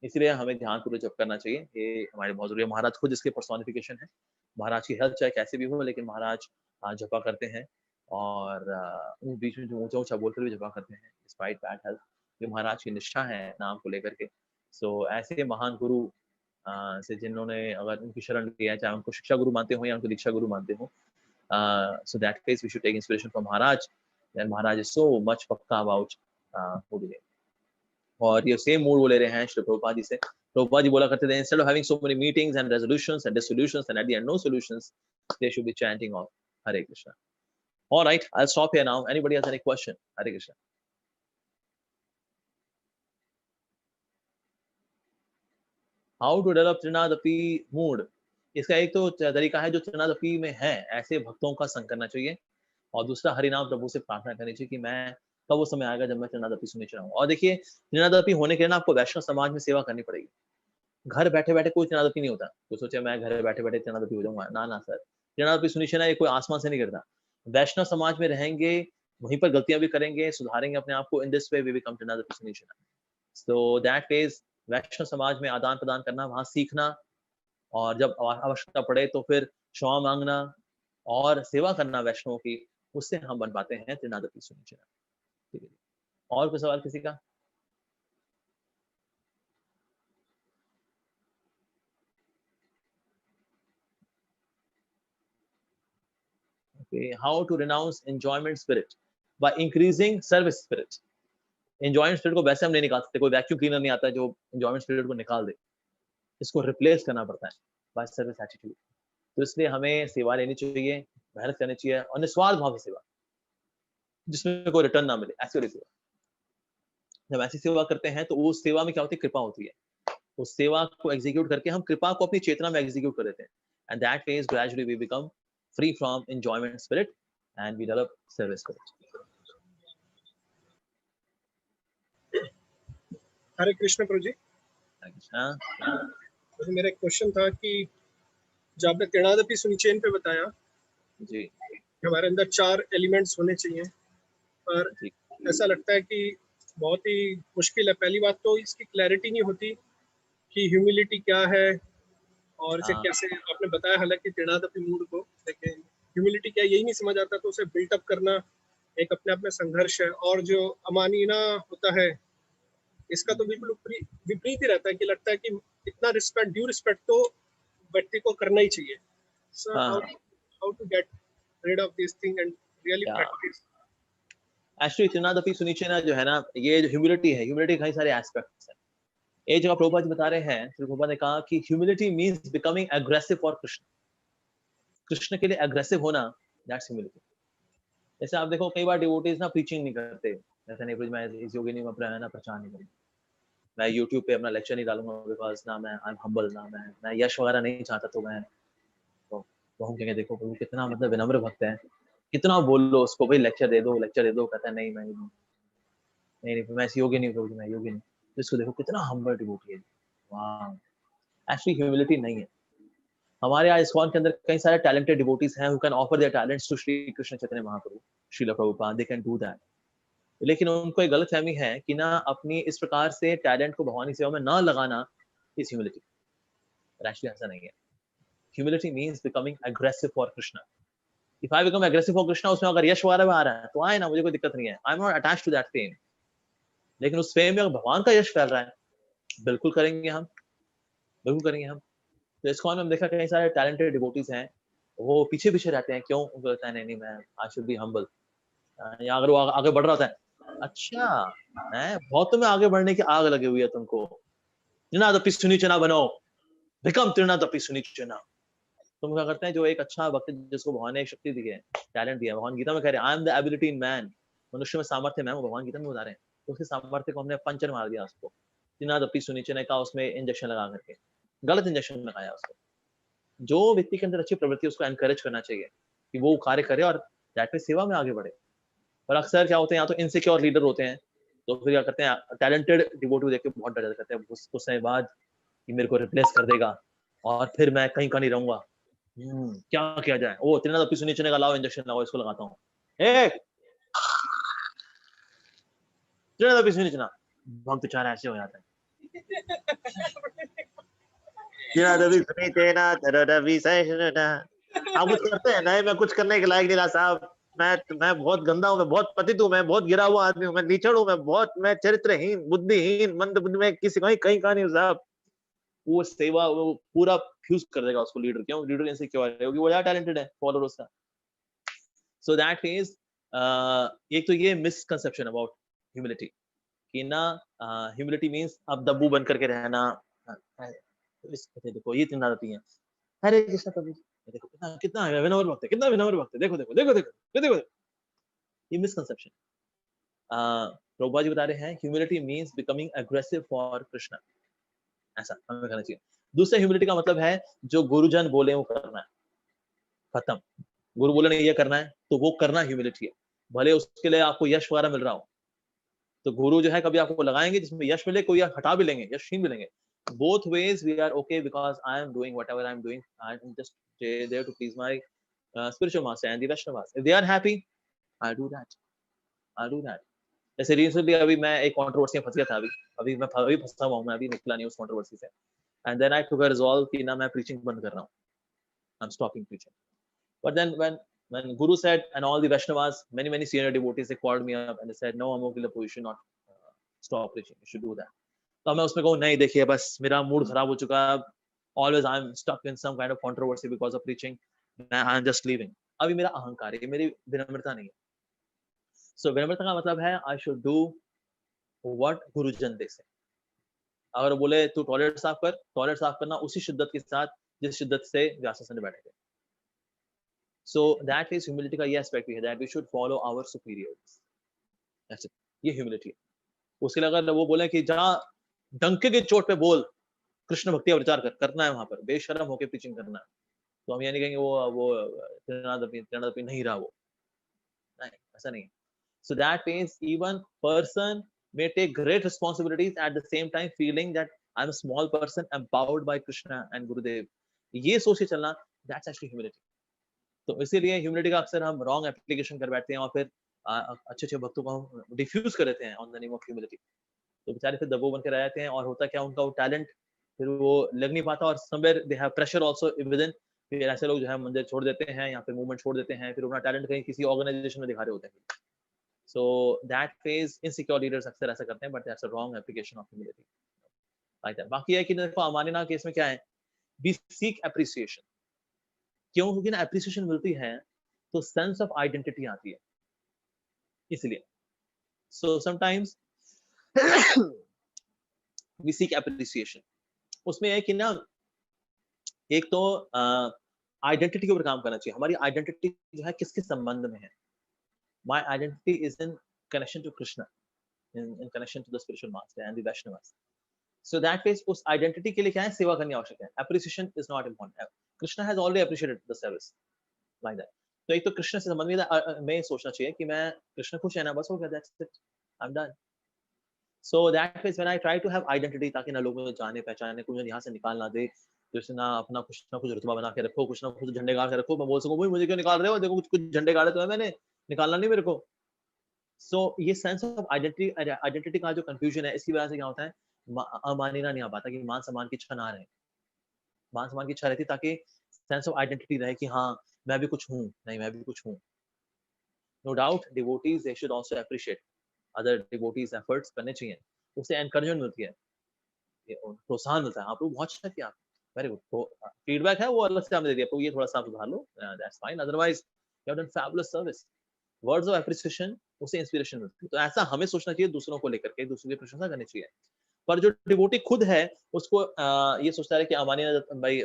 इसीलिए हमें ध्यान पूर्वक जप करना चाहिए, ये हमारे बहुत जरूरी है। महाराज खुद इसके पर्सोनिफिकेशन है। महाराज की हेल्थ चाहे कैसे भी हो, लेकिन महाराज जपा करते हैं और उन बीच में जो ऊंचा ऊंचा बोलकर भी जपा करते हैं डिस्पाइट बैड हेल्थ। ये महाराज की निष्ठा है नाम को लेकर के। सो ऐसे महान गुरु से जिन्होंने अगर उनकी शरण लिया है, चाहे उनको शिक्षा गुरु मानते हो या उनको दीक्षा गुरु मानते हो, so that case we should take inspiration from Maharaj then Maharaj is so much pakka about mood le. और ये सेम मूड वो ले रहे हैं श्री प्रभुपाद जी से. प्रभुपाद जी बोला करते थे, instead of having so many meetings and resolutions and dissolutions and at the end no solutions, they should be chanting of Hare Krishna. All right, I'll stop here now. Anybody has any question? Hare Krishna. How to develop Trinadapi mood? इसका एक तो तरीका है जो त्रिनादपी में है ऐसे भक्तों का संग करना चाहिए, और दूसरा हरिनाम प्रभु से प्रार्थना करनी चाहिए कि मैं कब वो समय आएगा जब मैं त्रिनादपी सुनने चलाऊं. और देखिए, त्रिनादपी होने के लिए ना आपको वैष्णव समाज में सेवा करनी पड़ेगी. घर बैठे बैठे कोई त्रिनादपी नहीं होता. तो सोचे मैं घर बैठे बैठे त्रिनादपी हो जाऊंगा, ना ना सर. त्रिनादपी सुनिश्चय ना, ये कोई आसमान से नहीं करता. वैष्णव समाज में रहेंगे, वहीं पर गलतियां भी करेंगे, सुधारेंगे अपने आप को. In this way we become त्रिनादपी सुनिश्चय. सो दैट इज वैष्णव समाज में आदान प्रदान करना, वहां सीखना, और जब आवश्यकता पड़े तो फिर क्षमा मांगना और सेवा करना वैष्णव की, उससे हम बन पाते हैं त्रिनादपी सुनिश्चय. ठीक है. और कोई सवाल किसी का? Okay. How to renounce enjoyment spirit? By increasing service spirit. Enjoyment spirit को वैसे हम नहीं निकाल सकते. कोई वैक्यूम क्लीनर नहीं आता है जो enjoyment spirit को निकाल दे. इसको रिप्लेस करना पड़ता है by service attitude. तो इसलिए हमें सेवा लेनी चाहिए, मेहनत करनी चाहिए, और निस्वार्थ भाव से सेवा, जिसमें कोई रिटर्न ना मिले, ऐसी वाली सेवा. जब ऐसी सेवा करते हैं तो उस सेवा में क्या होती है? कृपा होती है. उस सेवा को एग्जीक्यूट करके हम कृपा को अपनी चेतना में एग्जीक्यूट कर देते हैं. And that way gradually we become free from enjoyment spirit and we develop service spirit. Hare Krishna प्रभु जी. तो मेरा एक क्वेश्चन था कि जब आपने त्रिनादपी सुनिश्चय पे बताया जी हमारे अंदर 4 एलिमेंट्स होने चाहिए, पर ऐसा लगता है कि बहुत ही मुश्किल है. पहली बात तो इसकी क्लैरिटी नहीं होती कि ह्यूमिलिटी क्या है और इसे कैसे आपने बताया, हालांकि त्रिनादपी मूड को, लेकिन ह्यूमिलिटी क्या यही नहीं समझ आता, तो उसे बिल्टअप करना एक अपने आप में संघर्ष है. और जो अमानीना होता है, इसका तो बिल्कुल विपरीत ही रहता है कि लगता है कि इतना रिस्पेक्ट, ड्यू रिस्पेक्ट तो व्यक्ति को करना ही चाहिए. So how to get rid of this thing and really practice. Actually त्रिनादपी सुनिश्चय जो है ना, ये जो ह्यूमिलिटी है, ह्यूमिलिटी कई सारे एस्पेक्ट्स हैं. एक जगह प्रभुपाद जी बता रहे हैं, श्री प्रभुपाद ने कहा कि humility means becoming aggressive for Krishna. Krishna के लिए एग्रेसिव होना, दैट्स ह्यूमिलिटी. जैसे आप देखो कई बार डिवोटीज ना प्रीचिंग नहीं करते, जैसे नहीं मैं इस योगिनी में अपना ना प्रचार नहीं करूंगा, मैं यूट्यूब पे अपना लेक्चर नहीं डालूंगा, बिकॉज ना मैं आई एम हम्बल, ना मैं यश वगैरह नहीं चाहता. तो मैं तो हम कहेंगे देखो प्रभु कितना मतलब विनम्र भक्त है, कितना बोल लो उसको, भाई लेक्चर दे दो, लेक्चर दे दो. कहता है नहीं मैं नहीं मैं योगी नहीं प्रभु, मैं योगी नहीं. तो इसको देखो कितना हम्बल डिवोटी है. वाह, एक्चुअली ह्यूमिलिटी नहीं है. हमारे आज इस्कॉन के अंदर कई सारे टैलेंटेड डिवोटीज हैं who can offer their talents to Shri Krishna Chaitanya Mahaprabhu, Srila Prabhupada, they can do that. लेकिन उनको एक गलतफहमी है कि ना अपनी इस प्रकार से टैलेंट को भगवान की सेवा में ना लगाना इज ह्यूमिलिटी. एक्चुअली ऐसा नहीं है. Humility means becoming aggressive for Krishna. If I become aggressive for Krishna, उसमें अगर यश वगैरह आ रहा है तो आए ना, मुझे कोई दिक्कत नहीं है. I am not attached to that fame. लेकिन उस फेम में अगर भगवान का यश फैल रहा है, बिल्कुल करेंगे हम, बिल्कुल करेंगे हम. तो इस्कॉन में हम देखा कई सारे टैलेंटेड डिवोटीज हैं, वो पीछे पीछे रहते हैं. क्यों? उनको लगता है नहीं मैं आई शुड बी हम्बल. या अगर वो आगे बढ़ रहा है, अच्छा है बहुत तुम्हें आगे बढ़ने की आग लगी हुई है तुमको, त्रिनादपी सुनिश्चय ना बनो, बिकम त्रिनादपी सुनिश्चय. तुम क्या करते हैं? जो एक अच्छा भक्त जिसको भगवान ने एक शक्ति दी है, टैलेंट दिया है, भगवान गीता में कह रहे हैं I am the ability in man, मनुष्य में सामर्थ्य मैं हूं, भगवान गीता में बता रहे हैं. तो उसके सामर्थ्य को हमने पंचर मार दिया उसको. त्रिनादपी सुनिश्चय का उसमें इंजेक्शन लगा करके, गलत इंजेक्शन लगाया उसको. जो व्यक्ति के अंदर अच्छी प्रवृत्ति, उसको एनकरेज करना चाहिए कि वो कार्य करे और दैट में सेवा में आगे बढ़े. पर अक्सर क्या होते हैं, या तो इनसिक्योर लीडर होते हैं, तो फिर क्या करते हैं, टैलेंटेड डिवोटी देख के बहुत डर करते हैं कुछ समय बाद कि मेरे को रिप्लेस कर देगा और फिर मैं कहीं का नहीं रहूंगा. क्या किया जाए? ओ त्रिनादपी सुनिश्चय का लाओ, इंजेक्शन लगाओ, इसको लगाता हूँ. त्रिनादपी सुनिश्चय, भक्त चार ऐसे हो जाते हैं. आप कुछ करते हैं? नहीं मैं कुछ करने के लायक नहीं रहा साहब, मैं बहुत गंदा हूँ, मैं बहुत पतित हूँ, मैं बहुत गिरा हुआ आदमी हूँ, मैं नीचड़ हूँ, मैं चरित्रहीन, बुद्धिहीन, मंद बुद्धि में किसी कहीं का नहीं साहब. वो सेवा वो पूरा फ्यूज कर देगा उसको लीडर. क्यों? लीडर इनसिक्योर है क्योंकि वो ज्यादा टैलेंटेड है, फॉलोअर उसका. सो दैट इज एक तो ये मिसकंसेप्शन अबाउट ह्यूमिलिटी कि ना ह्यूमिलिटी मींस अब दब्बू बन करके रहना। देखो ये 3 आदतें हैं। हरे कृष्ण प्रभु जी, देखो कितना कितना विनम्र भक्त है, कितना विनम्र भक्त है, देखो देखो देखो देखो देखो देखो। ये मिसकंसेप्शन। प्रभुपाद जी बता रहे हैं humility means becoming aggressive for Krishna, ऐसा हमें करना चाहिए। दूसरा ह्यूमिलिटी का मतलब है जो गुरुजन बोले वो करना है, खत्म। गुरु बोले नहीं ये करना है तो वो करना ह्यूमिलिटी है, भले उसके लिए आपको यश वगैरह मिल रहा हो। तो गुरु जो है कभी आपको लगाएंगे जिसमें यश मिले, कोई हटा भी लेंगे, यश छीन भी लेंगे। Both ways we are okay because I am doing whatever I am doing, I am just there to please my spiritual master and the Vaishnavas. If they are happy I do that, I do that. जैसे recently अभी मैं एक controversy में फंस गया था, अभी मैं अभी फंसा हुआ हूं, मैं अभी निकला नहीं उस कंट्रोवर्सी से। And then I took a resolve कि ना मैं प्रीचिंग बंद कर रहा हूं, I am stopping preaching. But then when Guru said, and all the Vaishnavas, many senior devotees, they called me up and they said, no Amogila, you should not stop preaching, you should do that. तो मैं उसमें कहूँ नहीं, देखिए बस मेरा mood खराब हो चुका है, always I'm stuck in some kind of controversy because of preaching, I'm just leaving. अभी मेरा अहंकार है, मेरी विनम्रता नहीं है। So विनम्रता का मतलब है I should do what गुरुजन दे से। अगर वो बोले तू टॉयलेट साफ कर, टॉयलेट साफ करना उसी शिद्दत के साथ जिस शिद्दत से व्यासासन बैठे थे। So that is humility का ये aspect भी है that we should follow our superiors. That's it. ये humility है। उसके लिए अगर वो बोले कि जहाँ डंके की चोट पे बोल, कृष्ण भक्ति का प्रचार कर, करना है वहां पर बेशर्म होकर प्रीचिंग करना है, तो हम ये नहीं कहेंगे वो त्रिनादपी नहीं रहा वो, नहीं ऐसा नहीं। So that means even person may take great responsibilities at the same time feeling that I'm a small person empowered by Krishna and Gurudev. ये सोच के चलना, that's actually humility. तो इसीलिए ह्यूमिलिटी का अक्सर हम रॉन्ग एप्लीकेशन कर बैठते हैं और फिर अच्छे अच्छे भक्तों को हम डिफ्यूज कर देते हैं on the name of humility. तो बेचारे फिर दबो बन के रह जाते हैं और होता क्या उनका वो टैलेंट फिर वो लग नहीं पाता और somewhere they have pressure also with in. फिर ऐसे लोग जो है मंदिर छोड़ देते हैं या फिर मूवमेंट छोड़ देते हैं, फिर अपना टैलेंट कहीं किसी ऑर्गेनाइजेशन में दिखा रहे होते हैं। सो दैट फेज इनसिक्योर लीडर्स अक्सर ऐसा करते हैं, but that's a wrong application of humility. Like that. बाकी है कि देखो अमानिना केस में क्या है, वी सीक एप्रिसिएशन। क्यों? क्योंकि ना एप्रिसिएशन मिलती है तो सेंस ऑफ आइडेंटिटी आती है, इसलिए। So sometimes we seek appreciation. उसमें है कि ना एक तो आइडेंटिटी के ऊपर काम करना चाहिए। हमारी आइडेंटिटी जो है किसके संबंध में है? My identity is in connection to Krishna, in connection to the spiritual master and the Vaishnavas. So that means उस आइडेंटिटी के लिए क्या है, सेवा करनी आवश्यक है। Appreciation is not important. Krishna has already appreciated the service like that. तो एक तो कृष्ण से संबंध में सोचना चाहिए कि मैं कृष्ण खुश है ना, बस हो गया, that's it, I am done. So that means when I try to have identity, ताकि ना लोग मुझे जाने पहचाने, कोई यहाँ से निकाल ना दे, जैसे ना अपना कुछ ना कुछ रुतबा बना के रखो, कुछ ना कुछ झंडे गाड़ के रखो, मैं बोल सकूं भाई मुझे क्यों निकाल रहे हो, देखो कुछ कुछ झंडे गाड़े तो है मैंने, निकालना नहीं मेरे को। सो ये सेंस ऑफ आइडेंटिटी आइडेंटिटी का जो कंफ्यूजन है, इसकी वजह से क्या होता है, अमानिना नहीं आ पाता कि मान सम्मान की इच्छा ना रहे। मान सम्मान की इच्छा रहती ताकि सेंस ऑफ आइडेंटिटी रहे कि हाँ मैं भी कुछ हूँ, नहीं मैं भी कुछ हूँ। No doubt devotees they should also appreciate other devotees efforts करने चाहिए, उससे एनकरेजमेंट मिलती है, प्रोत्साहन मिलता है। आप लोग बहुत अच्छा किया, वेरी गुड। तो फीडबैक है वो अलग से हमने दे दिया, तो ये थोड़ा सा आप सुधार लो, that's fine, otherwise you have done fabulous service. Words of appreciation, उससे इंस्पिरेशन मिलती है। तो ऐसा हमें सोचना चाहिए, दूसरों को लेकर के दूसरों की प्रशंसा करनी चाहिए। पर जो डिवोटी खुद है उसको ये सोचता है कि अमानी भाई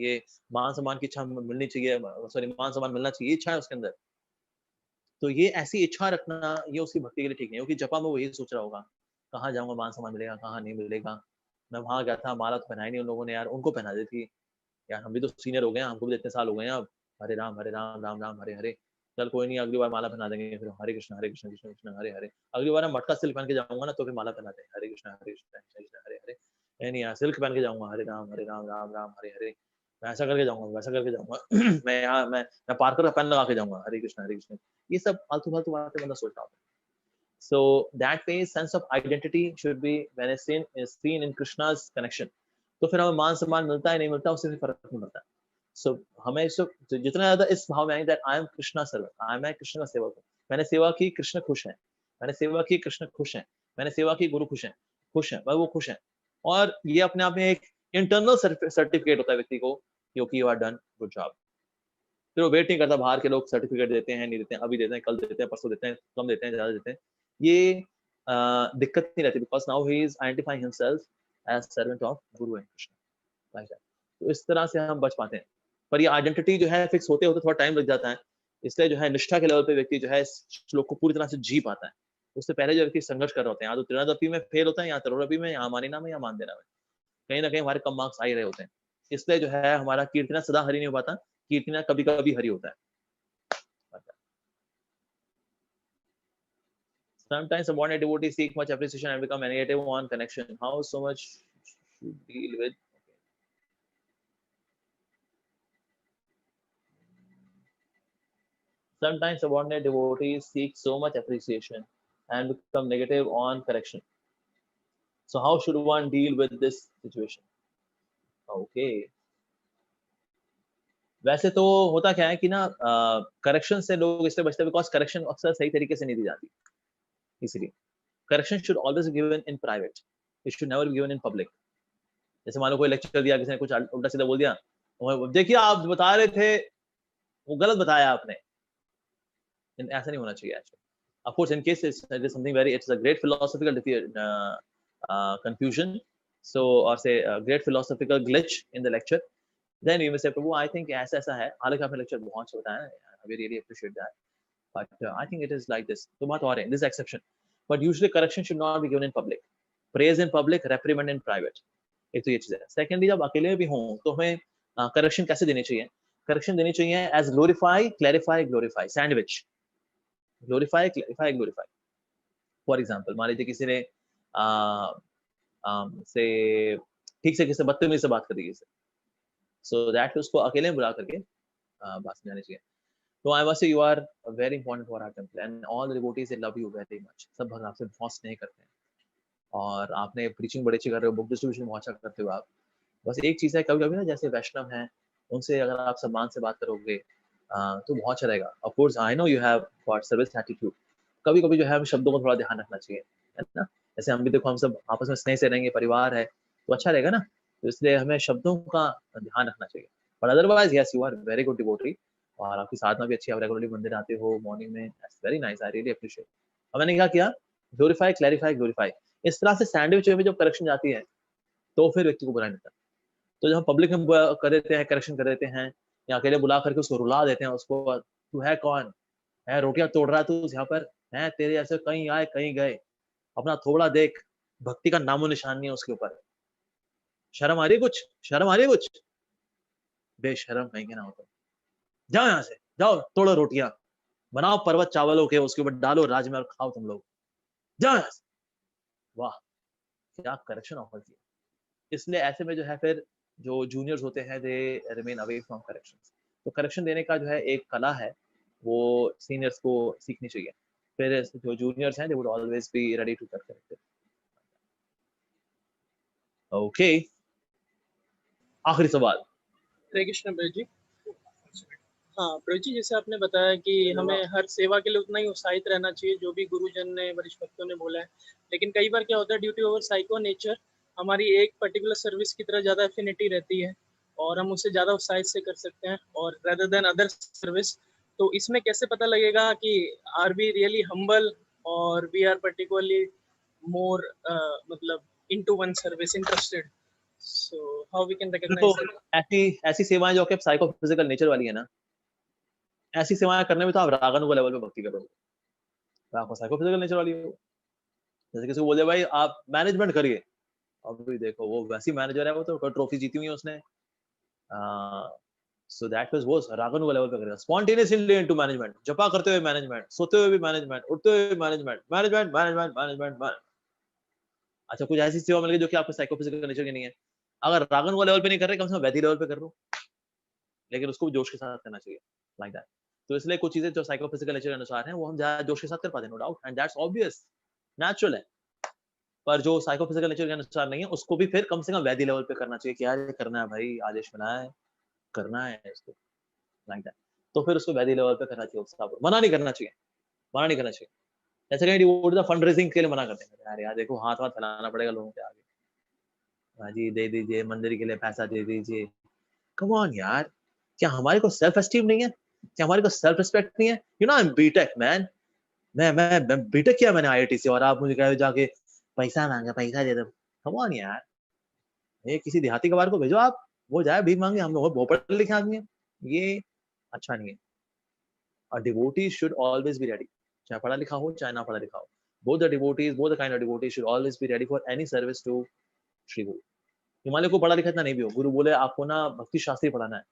ये मान सम्मान की इच्छा मिलनी चाहिए, सॉरी मान सम्मान मिलना चाहिए, इच्छा है उसके अंदर। तो ये ऐसी इच्छा रखना ये उसकी भक्ति के लिए ठीक नहीं है, क्योंकि जपा में वो यही सोच रहा होगा कहाँ जाऊंगा, मान सम्मान मिलेगा, कहाँ नहीं मिलेगा। मैं वहां गया था, माला तो पहनाई नहीं उन लोगों ने, यार उनको पहना देती यार, हम भी तो सीनियर हो गए हैं, हमको भी इतने साल हो गए हैं अब। हरे राम राम राम हरे हरे। चल कोई नहीं, अगली बार माला पहना देंगे, फिर हरे कृष्ण कृष्ण कृष्ण हरे हरे। अगली बार मैं मटका सिल्क पहन के जाऊंगा ना, तो फिर माला पहना देंगे, हरे कृष्ण कृष्ण कृष्ण हरे हरे। नहीं यार, सिल्क पहन के जाऊंगा, हरे राम राम राम हरे हरे। मैं ऐसा करके जाऊंगा, वैसा करके जाऊंगा मैं यहाँ मैं पार्कर का पेन लगा के जाऊंगा, हरे कृष्ण। ये सब फालतू फालतू बातें बंदा सोच रहा होता है। So that way sense of identity should be when is seen in Krishna's connection. तो फिर हमें मान सम्मान मिलता है नहीं मिलता, उससे भी फर्क नहीं पड़ता। सो हमें जितना ज्यादा इस भाव में आएंगे that I am Krishna servant, I am Krishna का सेवक हूँ, मैंने सेवा की कृष्ण खुश है, मैंने सेवा की कृष्ण खुश है, मैंने सेवा की गुरु खुश है भाई वो खुश है। और ये अपने आप में एक इंटरनल सर्टिफिकेट होता है व्यक्ति को, क्योंकि you are done good job. फिर वो वेट नहीं करता, बाहर के लोग सर्टिफिकेट देते हैं, नहीं देते हैं, अभी देते हैं, कल देते हैं, परसों देते हैं, कम देते हैं, ज्यादा देते हैं, ये दिक्कत नहीं रहती, because now he is identifying himself as servant of गुरु एंड कृष्ण। तो इस तरह से हम बच पाते हैं। पर ये आइडेंटिटी जो है फिक्स होते होते थोड़ा टाइम लग जाता है, इसलिए जो है निष्ठा के लेवल पे व्यक्ति जो है इस श्लोक को पूरी तरह से जी पाता है। उससे पहले जो व्यक्ति संघर्ष कर रहे होते हैं, या तो त्रिनादपी में फेल होता है, या तरोरपी में, या मानिना में, या मान देना में, कहीं ना कहीं हमारे कम मार्क्स आ ही रहे होते हैं। इसलिए जो है हमारा कीर्तना सदा हरि नहीं हो पाता, कीर्तना कभी कभी हरि होता है। Sometimes subordinate devotees seek much appreciation and become negative on connection. How so much should deal with? Sometimes subordinate devotees seek so much appreciation and become negative on correction. So how should one deal with this situation? Okay. वैसे तो होता क्या है कि ना correction से लोग इसलिए बचते हैं बिकॉज करेक्शन अक्सर सही तरीके से नहीं दी जाती, इसलिए correction should always given in private, it should never be given in public. जैसे मान लो कोई लेक्चर दिया, किसी ने कुछ उल्टा सीधा बोल दिया, देखिए आप बता रहे थे वो गलत बताया आपने, ऐसा नहीं होना चाहिए actually. Of course, in case it is something very, it's a great philosophical confusion, so or say a great philosophical glitch in the lecture, then you may say, Prabhu, I think ऐसा ऐसा है, हालांकि आपने lecture बहुत अच्छा बताया है, we really appreciate that, but I think it is like this, तो बात और है, this is exception, but usually correction should not be given in public, praise in public, reprimand in private, एक तो ये चीज है। सेकेंडली जब अकेले भी हों तो हमें करेक्शन कैसे देनी चाहिए? करेक्शन देनी चाहिए as glorify, clarify, glorify, sandwich, glorify, clarify, glorify. For example मान लीजिए किसी ने से ठीक से किसी बदतमीजी से बात कर दी किसी, सो दैट उसको अकेले में बुला करके बात समझानी चाहिए। तो I must say you are very important for our temple and all the devotees, they love you very much. सब भक्त आपसे बहुत स्नेह करते हैं और आपने प्रीचिंग बड़ी अच्छी कर रहे हो, बुक डिस्ट्रीब्यूशन बहुत अच्छा करते हो आप। बस एक चीज है, कभी कभी ना जैसे वैष्णव हैं उनसे अगर आप सम्मान से बात करोगे तो बहुत अच्छा रहेगा। Of course I know you have got service attitude, कभी कभी जो है शब्दों को थोड़ा ध्यान रखना चाहिए, है ना। जैसे हम भी देखो, हम सब आपस में स्नेह से रहेंगे, परिवार है तो अच्छा रहेगा ना, तो इसलिए हमें शब्दों का ध्यान रखना चाहिए। But otherwise yes, you are very good devotee और आपकी साधना भी अच्छी है, आप रेगुलरली मंदिर आते हो मॉर्निंग में, very nice, I really appreciate. और मैंने क्या किया, ग्लोरीफाई, क्लैरिफाई, ग्लोरीफाई, इस तरह से सैंडविच में जब करेक्शन जाती है तो फिर व्यक्ति को बुरा नहीं लगता। तो जब हम पब्लिक में कर देते हैं, करेक्शन कर देते हैं, या अकेले बुला करके उसको रुला देते हैं, उसको तू है कौन है, रोटियां तोड़ रहा है तू यहाँ पर, है तेरे ऐसे कहीं आए कहीं गए, अपना थोबड़ा देख, भक्ति का नामो निशान नहीं है उसके ऊपर, शर्म आ रही है कुछ, शर्म आ रही है कुछ, बेशरम कहीं के ना हो तो जाओ यहाँ से, जाओ तोड़ो रोटियां, बनाओ पर्वत चावलों के, उसके ऊपर डालो राजमा और खाओ तुम लोग, जाओ यहाँ से। वाह, क्या करेक्शन ऑफर किया। इसलिए ऐसे में जो है फिर जो जूनियर्स होते हैं they remain away from correction. तो करेक्शन देने का जो है एक कला है, वो सीनियर्स को सीखनी चाहिए। फिर जो जूनियर्स हैं they would always be ready to correct. Okay, आखिरी सवाल। हरे कृष्ण ब्रज जी। हाँ ब्रज जी, जैसे आपने बताया कि हमें हर सेवा के लिए उतना ही उत्साहित रहना चाहिए जो भी गुरुजन ने, वरिष्ठ भक्तों ने बोला है, लेकिन कई बार क्या होता है, due to our psycho nature हमारी एक पर्टिकुलर सर्विस की तरह ज्यादा एफिनिटी रहती है और हम उसे ज्यादा उत्साहित से कर सकते हैं और रेदर देन अदर सर्विस। तो इसमें कैसे पता लगेगा कि आर वी रियली हम्बल और वी आर पर्टिकुलरली मोर मतलब into one service interested, so how we can देखो, रिकॉग्नाइज इट? ऐसी ऐसी सेवाएं जो कि साइको फिजिकल नेचर वाली है ना, ऐसी सेवाएं करने में तो आप रागानुगा लेवल पे भक्ति करोगे, तो आपको साइको फिजिकल नेचर वाली हो। जैसे किसी को बोले भाई आप मैनेजमेंट करिए, अब भी देखो वो वैसी मैनेजर है, वो तो ट्रॉफी जीती हुई है उसने, सो दैट वाज वो रागानुगा लेवल पे करेगा, स्पॉन्टेनियसली इनटू मैनेजमेंट, जपा करते हुए मैनेजमेंट, सोते हुए भी मैनेजमेंट, उठते हुए मैनेजमेंट, मैनेजमेंट मैनेजमेंट मैनेजमेंट। अच्छा, कुछ ऐसी सेवा मिल गई जो कि आपके साइकोफिजिकल नेचर की नहीं है, अगर रागानुगा लेवल पे नहीं कर रहे, कम से कम वैदी लेवल पे कर लो, लेकिन उसको भी जोश के साथ करना चाहिए, लाइक दैट। तो इसलिए कुछ चीजें जो साइकोफिजिकल नेचर के अनुसार हैं वो हम ज्यादा जोश के साथ कर पाते हैं, no doubt, and that's obvious, natural है। पर जो साइकोफिजिकल नेचर के अनुसार नहीं है उसको भी फिर कम से कम वैदी लेवल पे करना चाहिए कि यार ये करना है भाई, आदेश बना है, करना है इसको, लाइक दैट। तो फिर उसको वैदी लेवल पे करना चाहिए, उसका मना नहीं करना चाहिए, मना नहीं करना चाहिए। जैसे कहीं डिवोटी फंड रेजिंग के लिए मना करते हैं, यार यार देखो हाथ वाथ फैलाना पड़ेगा लोगों के आगे, हाँ जी दे दीजिए मंदिर के लिए पैसा दे दीजिए, कम ऑन यार, क्या हमारे को सेल्फ एस्टीम नहीं है? क्या हमारे को सेल्फ रिस्पेक्ट नहीं है? You know I am BTech man, मैं बीटेक किया मैंने आईआईटी से, और आप मुझे कह रहे हो जाके पैसा मांगे, पैसा दे दो। कम ऑन यार, ये किसी देहाती गवार को भेजो आप, वो जाए भीख मांगे, हम लोग बहुत पढ़े लिखे आदमी हैं, ये अच्छा नहीं है। A devotee should always be ready, चाहे पढ़ा लिखा हो चाहे ना पढ़ा लिखा हो, both the devotees, both the kind of devotees should always be ready for any service to Shri Guru. Himalaya को पढ़ा लिखा इतना नहीं भी हो, गुरु बोले आपको ना भक्ति शास्त्री पढ़ाना है,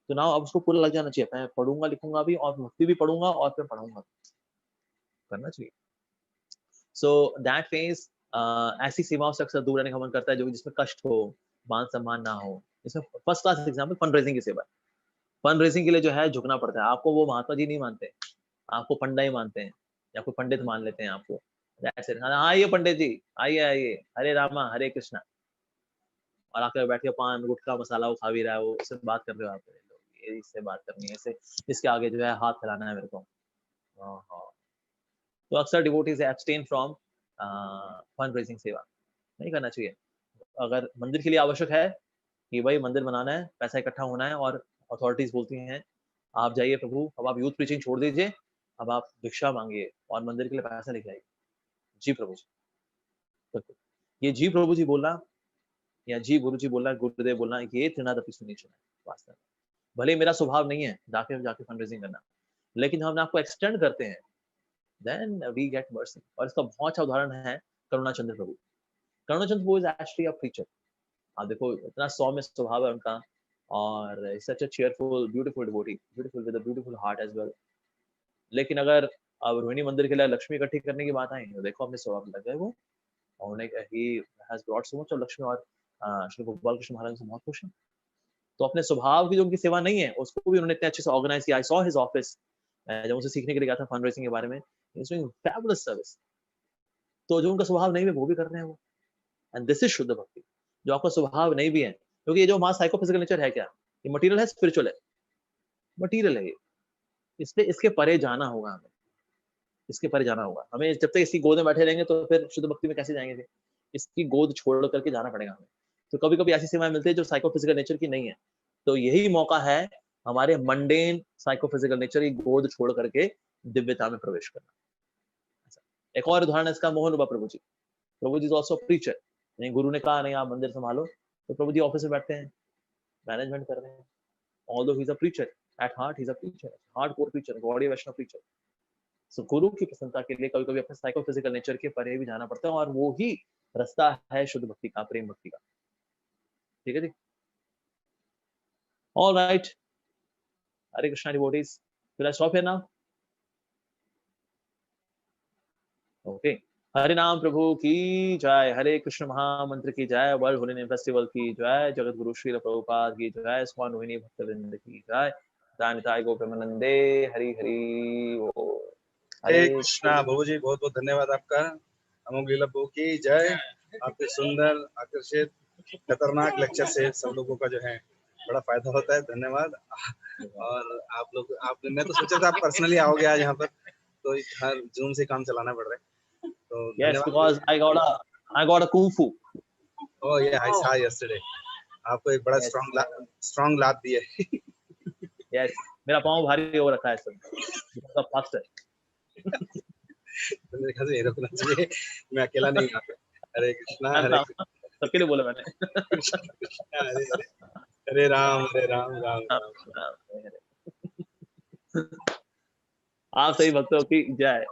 तो ना अब उसको पूरा लग जाना चाहिए, मैं पढ़ूंगा लिखूंगा भी और भक्ति भी पढ़ूंगा और फिर पढ़ूंगा, करना चाहिए। सो दैट फेज ऐसी सेवाओं से अक्सर दूर रहने का मन करता है जो जिसमें कष्ट हो, मान सम्मान ना हो। इसमें first class example fund raising की सेवा। फंड रेजिंग के लिए जो है झुकना पड़ता है, आपको वो महात्मा जी नहीं मानते, आपको पंडा ही मानते हैं या कोई पंडित मान लेते हैं आपको। आइए पंडित जी, आइए आइए, हरे रामा हरे कृष्णा, और आकर बैठ के पान गुटखा मसाला वो खा भी रहा है, वो उससे बात कर रहे हो आप, ये इससे बात करनी है, इससे इसके आगे जो है हाथ फैलाना है मेरे को। तो अक्सर devotees abstain from fund raising सेवा, नहीं करना चाहिए। अगर मंदिर के लिए आवश्यक है कि भाई मंदिर बनाना है, पैसा इकट्ठा होना है, और अथॉरिटीज बोलती हैं आप जाइए प्रभु, अब आप यूथ प्रीचिंग छोड़ दीजिए, अब आप भिक्षा मांगिए और मंदिर के लिए पैसा लेके आइए, जी प्रभु जी। बिल्कुल, ये जी प्रभु जी बोलना या जी गुरु जी बोलना, गुरुदेव बोलना, ये त्रिनादपि सुनीचन है वास्तव में। भले मेरा स्वभाव नहीं है जाके जाके फंड रेजिंग करना, लेकिन हम आपको एक्सटेंड करते हैं, देन वी गेट मर्सी। और इसका बहुत अच्छा उदाहरण है Karunachandra Prabhu. Karunachandra Prabhu is actually a preacher. आप देखो इतना सौम्य स्वभाव है उनका, और such a cheerful beautiful devotee, beautiful with a beautiful heart as well. लेकिन अगर अब रोहिणी मंदिर के लिए लक्ष्मी इकट्ठी करने की बात आई तो देखो अपने स्वभाव लग गए वो, और उन्हें he has brought so much of Lakshmi, और श्री गोपाल कृष्ण महाराज से बहुत खुश हैं। तो अपने स्वभाव की जो उनकी सेवा नहीं है उसको भी उन्होंने इतने अच्छे से ऑर्गेनाइज किया। आई सॉ हिज ऑफिस जब उनसे सीखने के लिए गया था फंड रेजिंग के बारे में, he is doing fabulous service. तो जो उनका स्वभाव नहीं है वो भी कर रहे हैं वो, एंड दिस इज शुद्ध भक्ति। जो आपका स्वभाव नहीं भी है, क्योंकि ये जो हमारा साइकोफिजिकल नेचर है क्या, ये मटेरियल है स्पिरिचुअल है, मटेरियल है ये, इसलिए इसके परे जाना होगा हमें, इसके परे जाना होगा हमें। जब तक इसकी गोद में बैठे रहेंगे तो फिर शुद्ध भक्ति में कैसे जाएंगे फिर? इसकी गोद छोड़ करके जाना पड़ेगा हमें। तो कभी कभी ऐसी सेवाएं मिलती है जो साइकोफिजिकल नेचर की नहीं है, तो यही मौका है हमारे मंडेन साइकोफिजिकल नेचर की गोद छोड़ करके दिव्यता में प्रवेश करना। एक और उदाहरण है इसका, मोहन बाबा प्रभु जी। प्रभु जी इज ऑल्सो प्रीचर। नहीं गुरु ने कहा नहीं आप मंदिर संभालो, तो प्रभु जी ऑफिस में बैठते हैं, मैनेजमेंट कर रहे हैं। Although he is a preacher, at heart he is a preacher, hardcore preacher, Gaudiya Vaishnav preacher. सो गुरु की प्रसन्नता के लिए कभी कभी अपने साइकोफिजिकल नेचर के परे भी जाना पड़ता है, और वो ही रास्ता है शुद्ध भक्ति का, प्रेम भक्ति का। ठीक है जी, all right, Hare Krishna devotees, will I stop here now? Okay, हरे नाम प्रभु की जय, हरे कृष्ण महामंत्र की जय, वर्ल्ड होली नेम फेस्टिवल की जय, जगत गुरु श्रील प्रभुपाद की जय, स्वान रोहिणी भक्तवृंद की जय, दानिताय गोप्रेमानंदे, हरि हरि बोल। हरे कृष्णा प्रभु जी, बहुत बहुत धन्यवाद आपका। अमोघ लीला प्रभु की जय। आपके सुंदर आकर्षित खतरनाक लेक्चर से सब लोगों का जो है बड़ा फायदा होता है, धन्यवाद। और आप लोग आपने, मैं तो सोचा था आप पर्सनली आओगे आज यहाँ पर, तो हर जूम से काम चलाना पड़ रहा है, तो Yes, because I got a kung fu. Oh yeah, I saw yesterday. आपको एक बड़ा स्ट्रॉन्ग लात दिया है। Yes, मेरा पाँव भारी हो रखा है सब फास्ट है। तो मेरे ख्याल से ये रुकना चाहिए, मैं अकेला नहीं यहाँ पे। हरे कृष्णा हरे कृष्णा, सबके लिए बोला मैंने। कृष्णा हरे हरे, हरे राम राम राम। आप सही भक्तों की जय।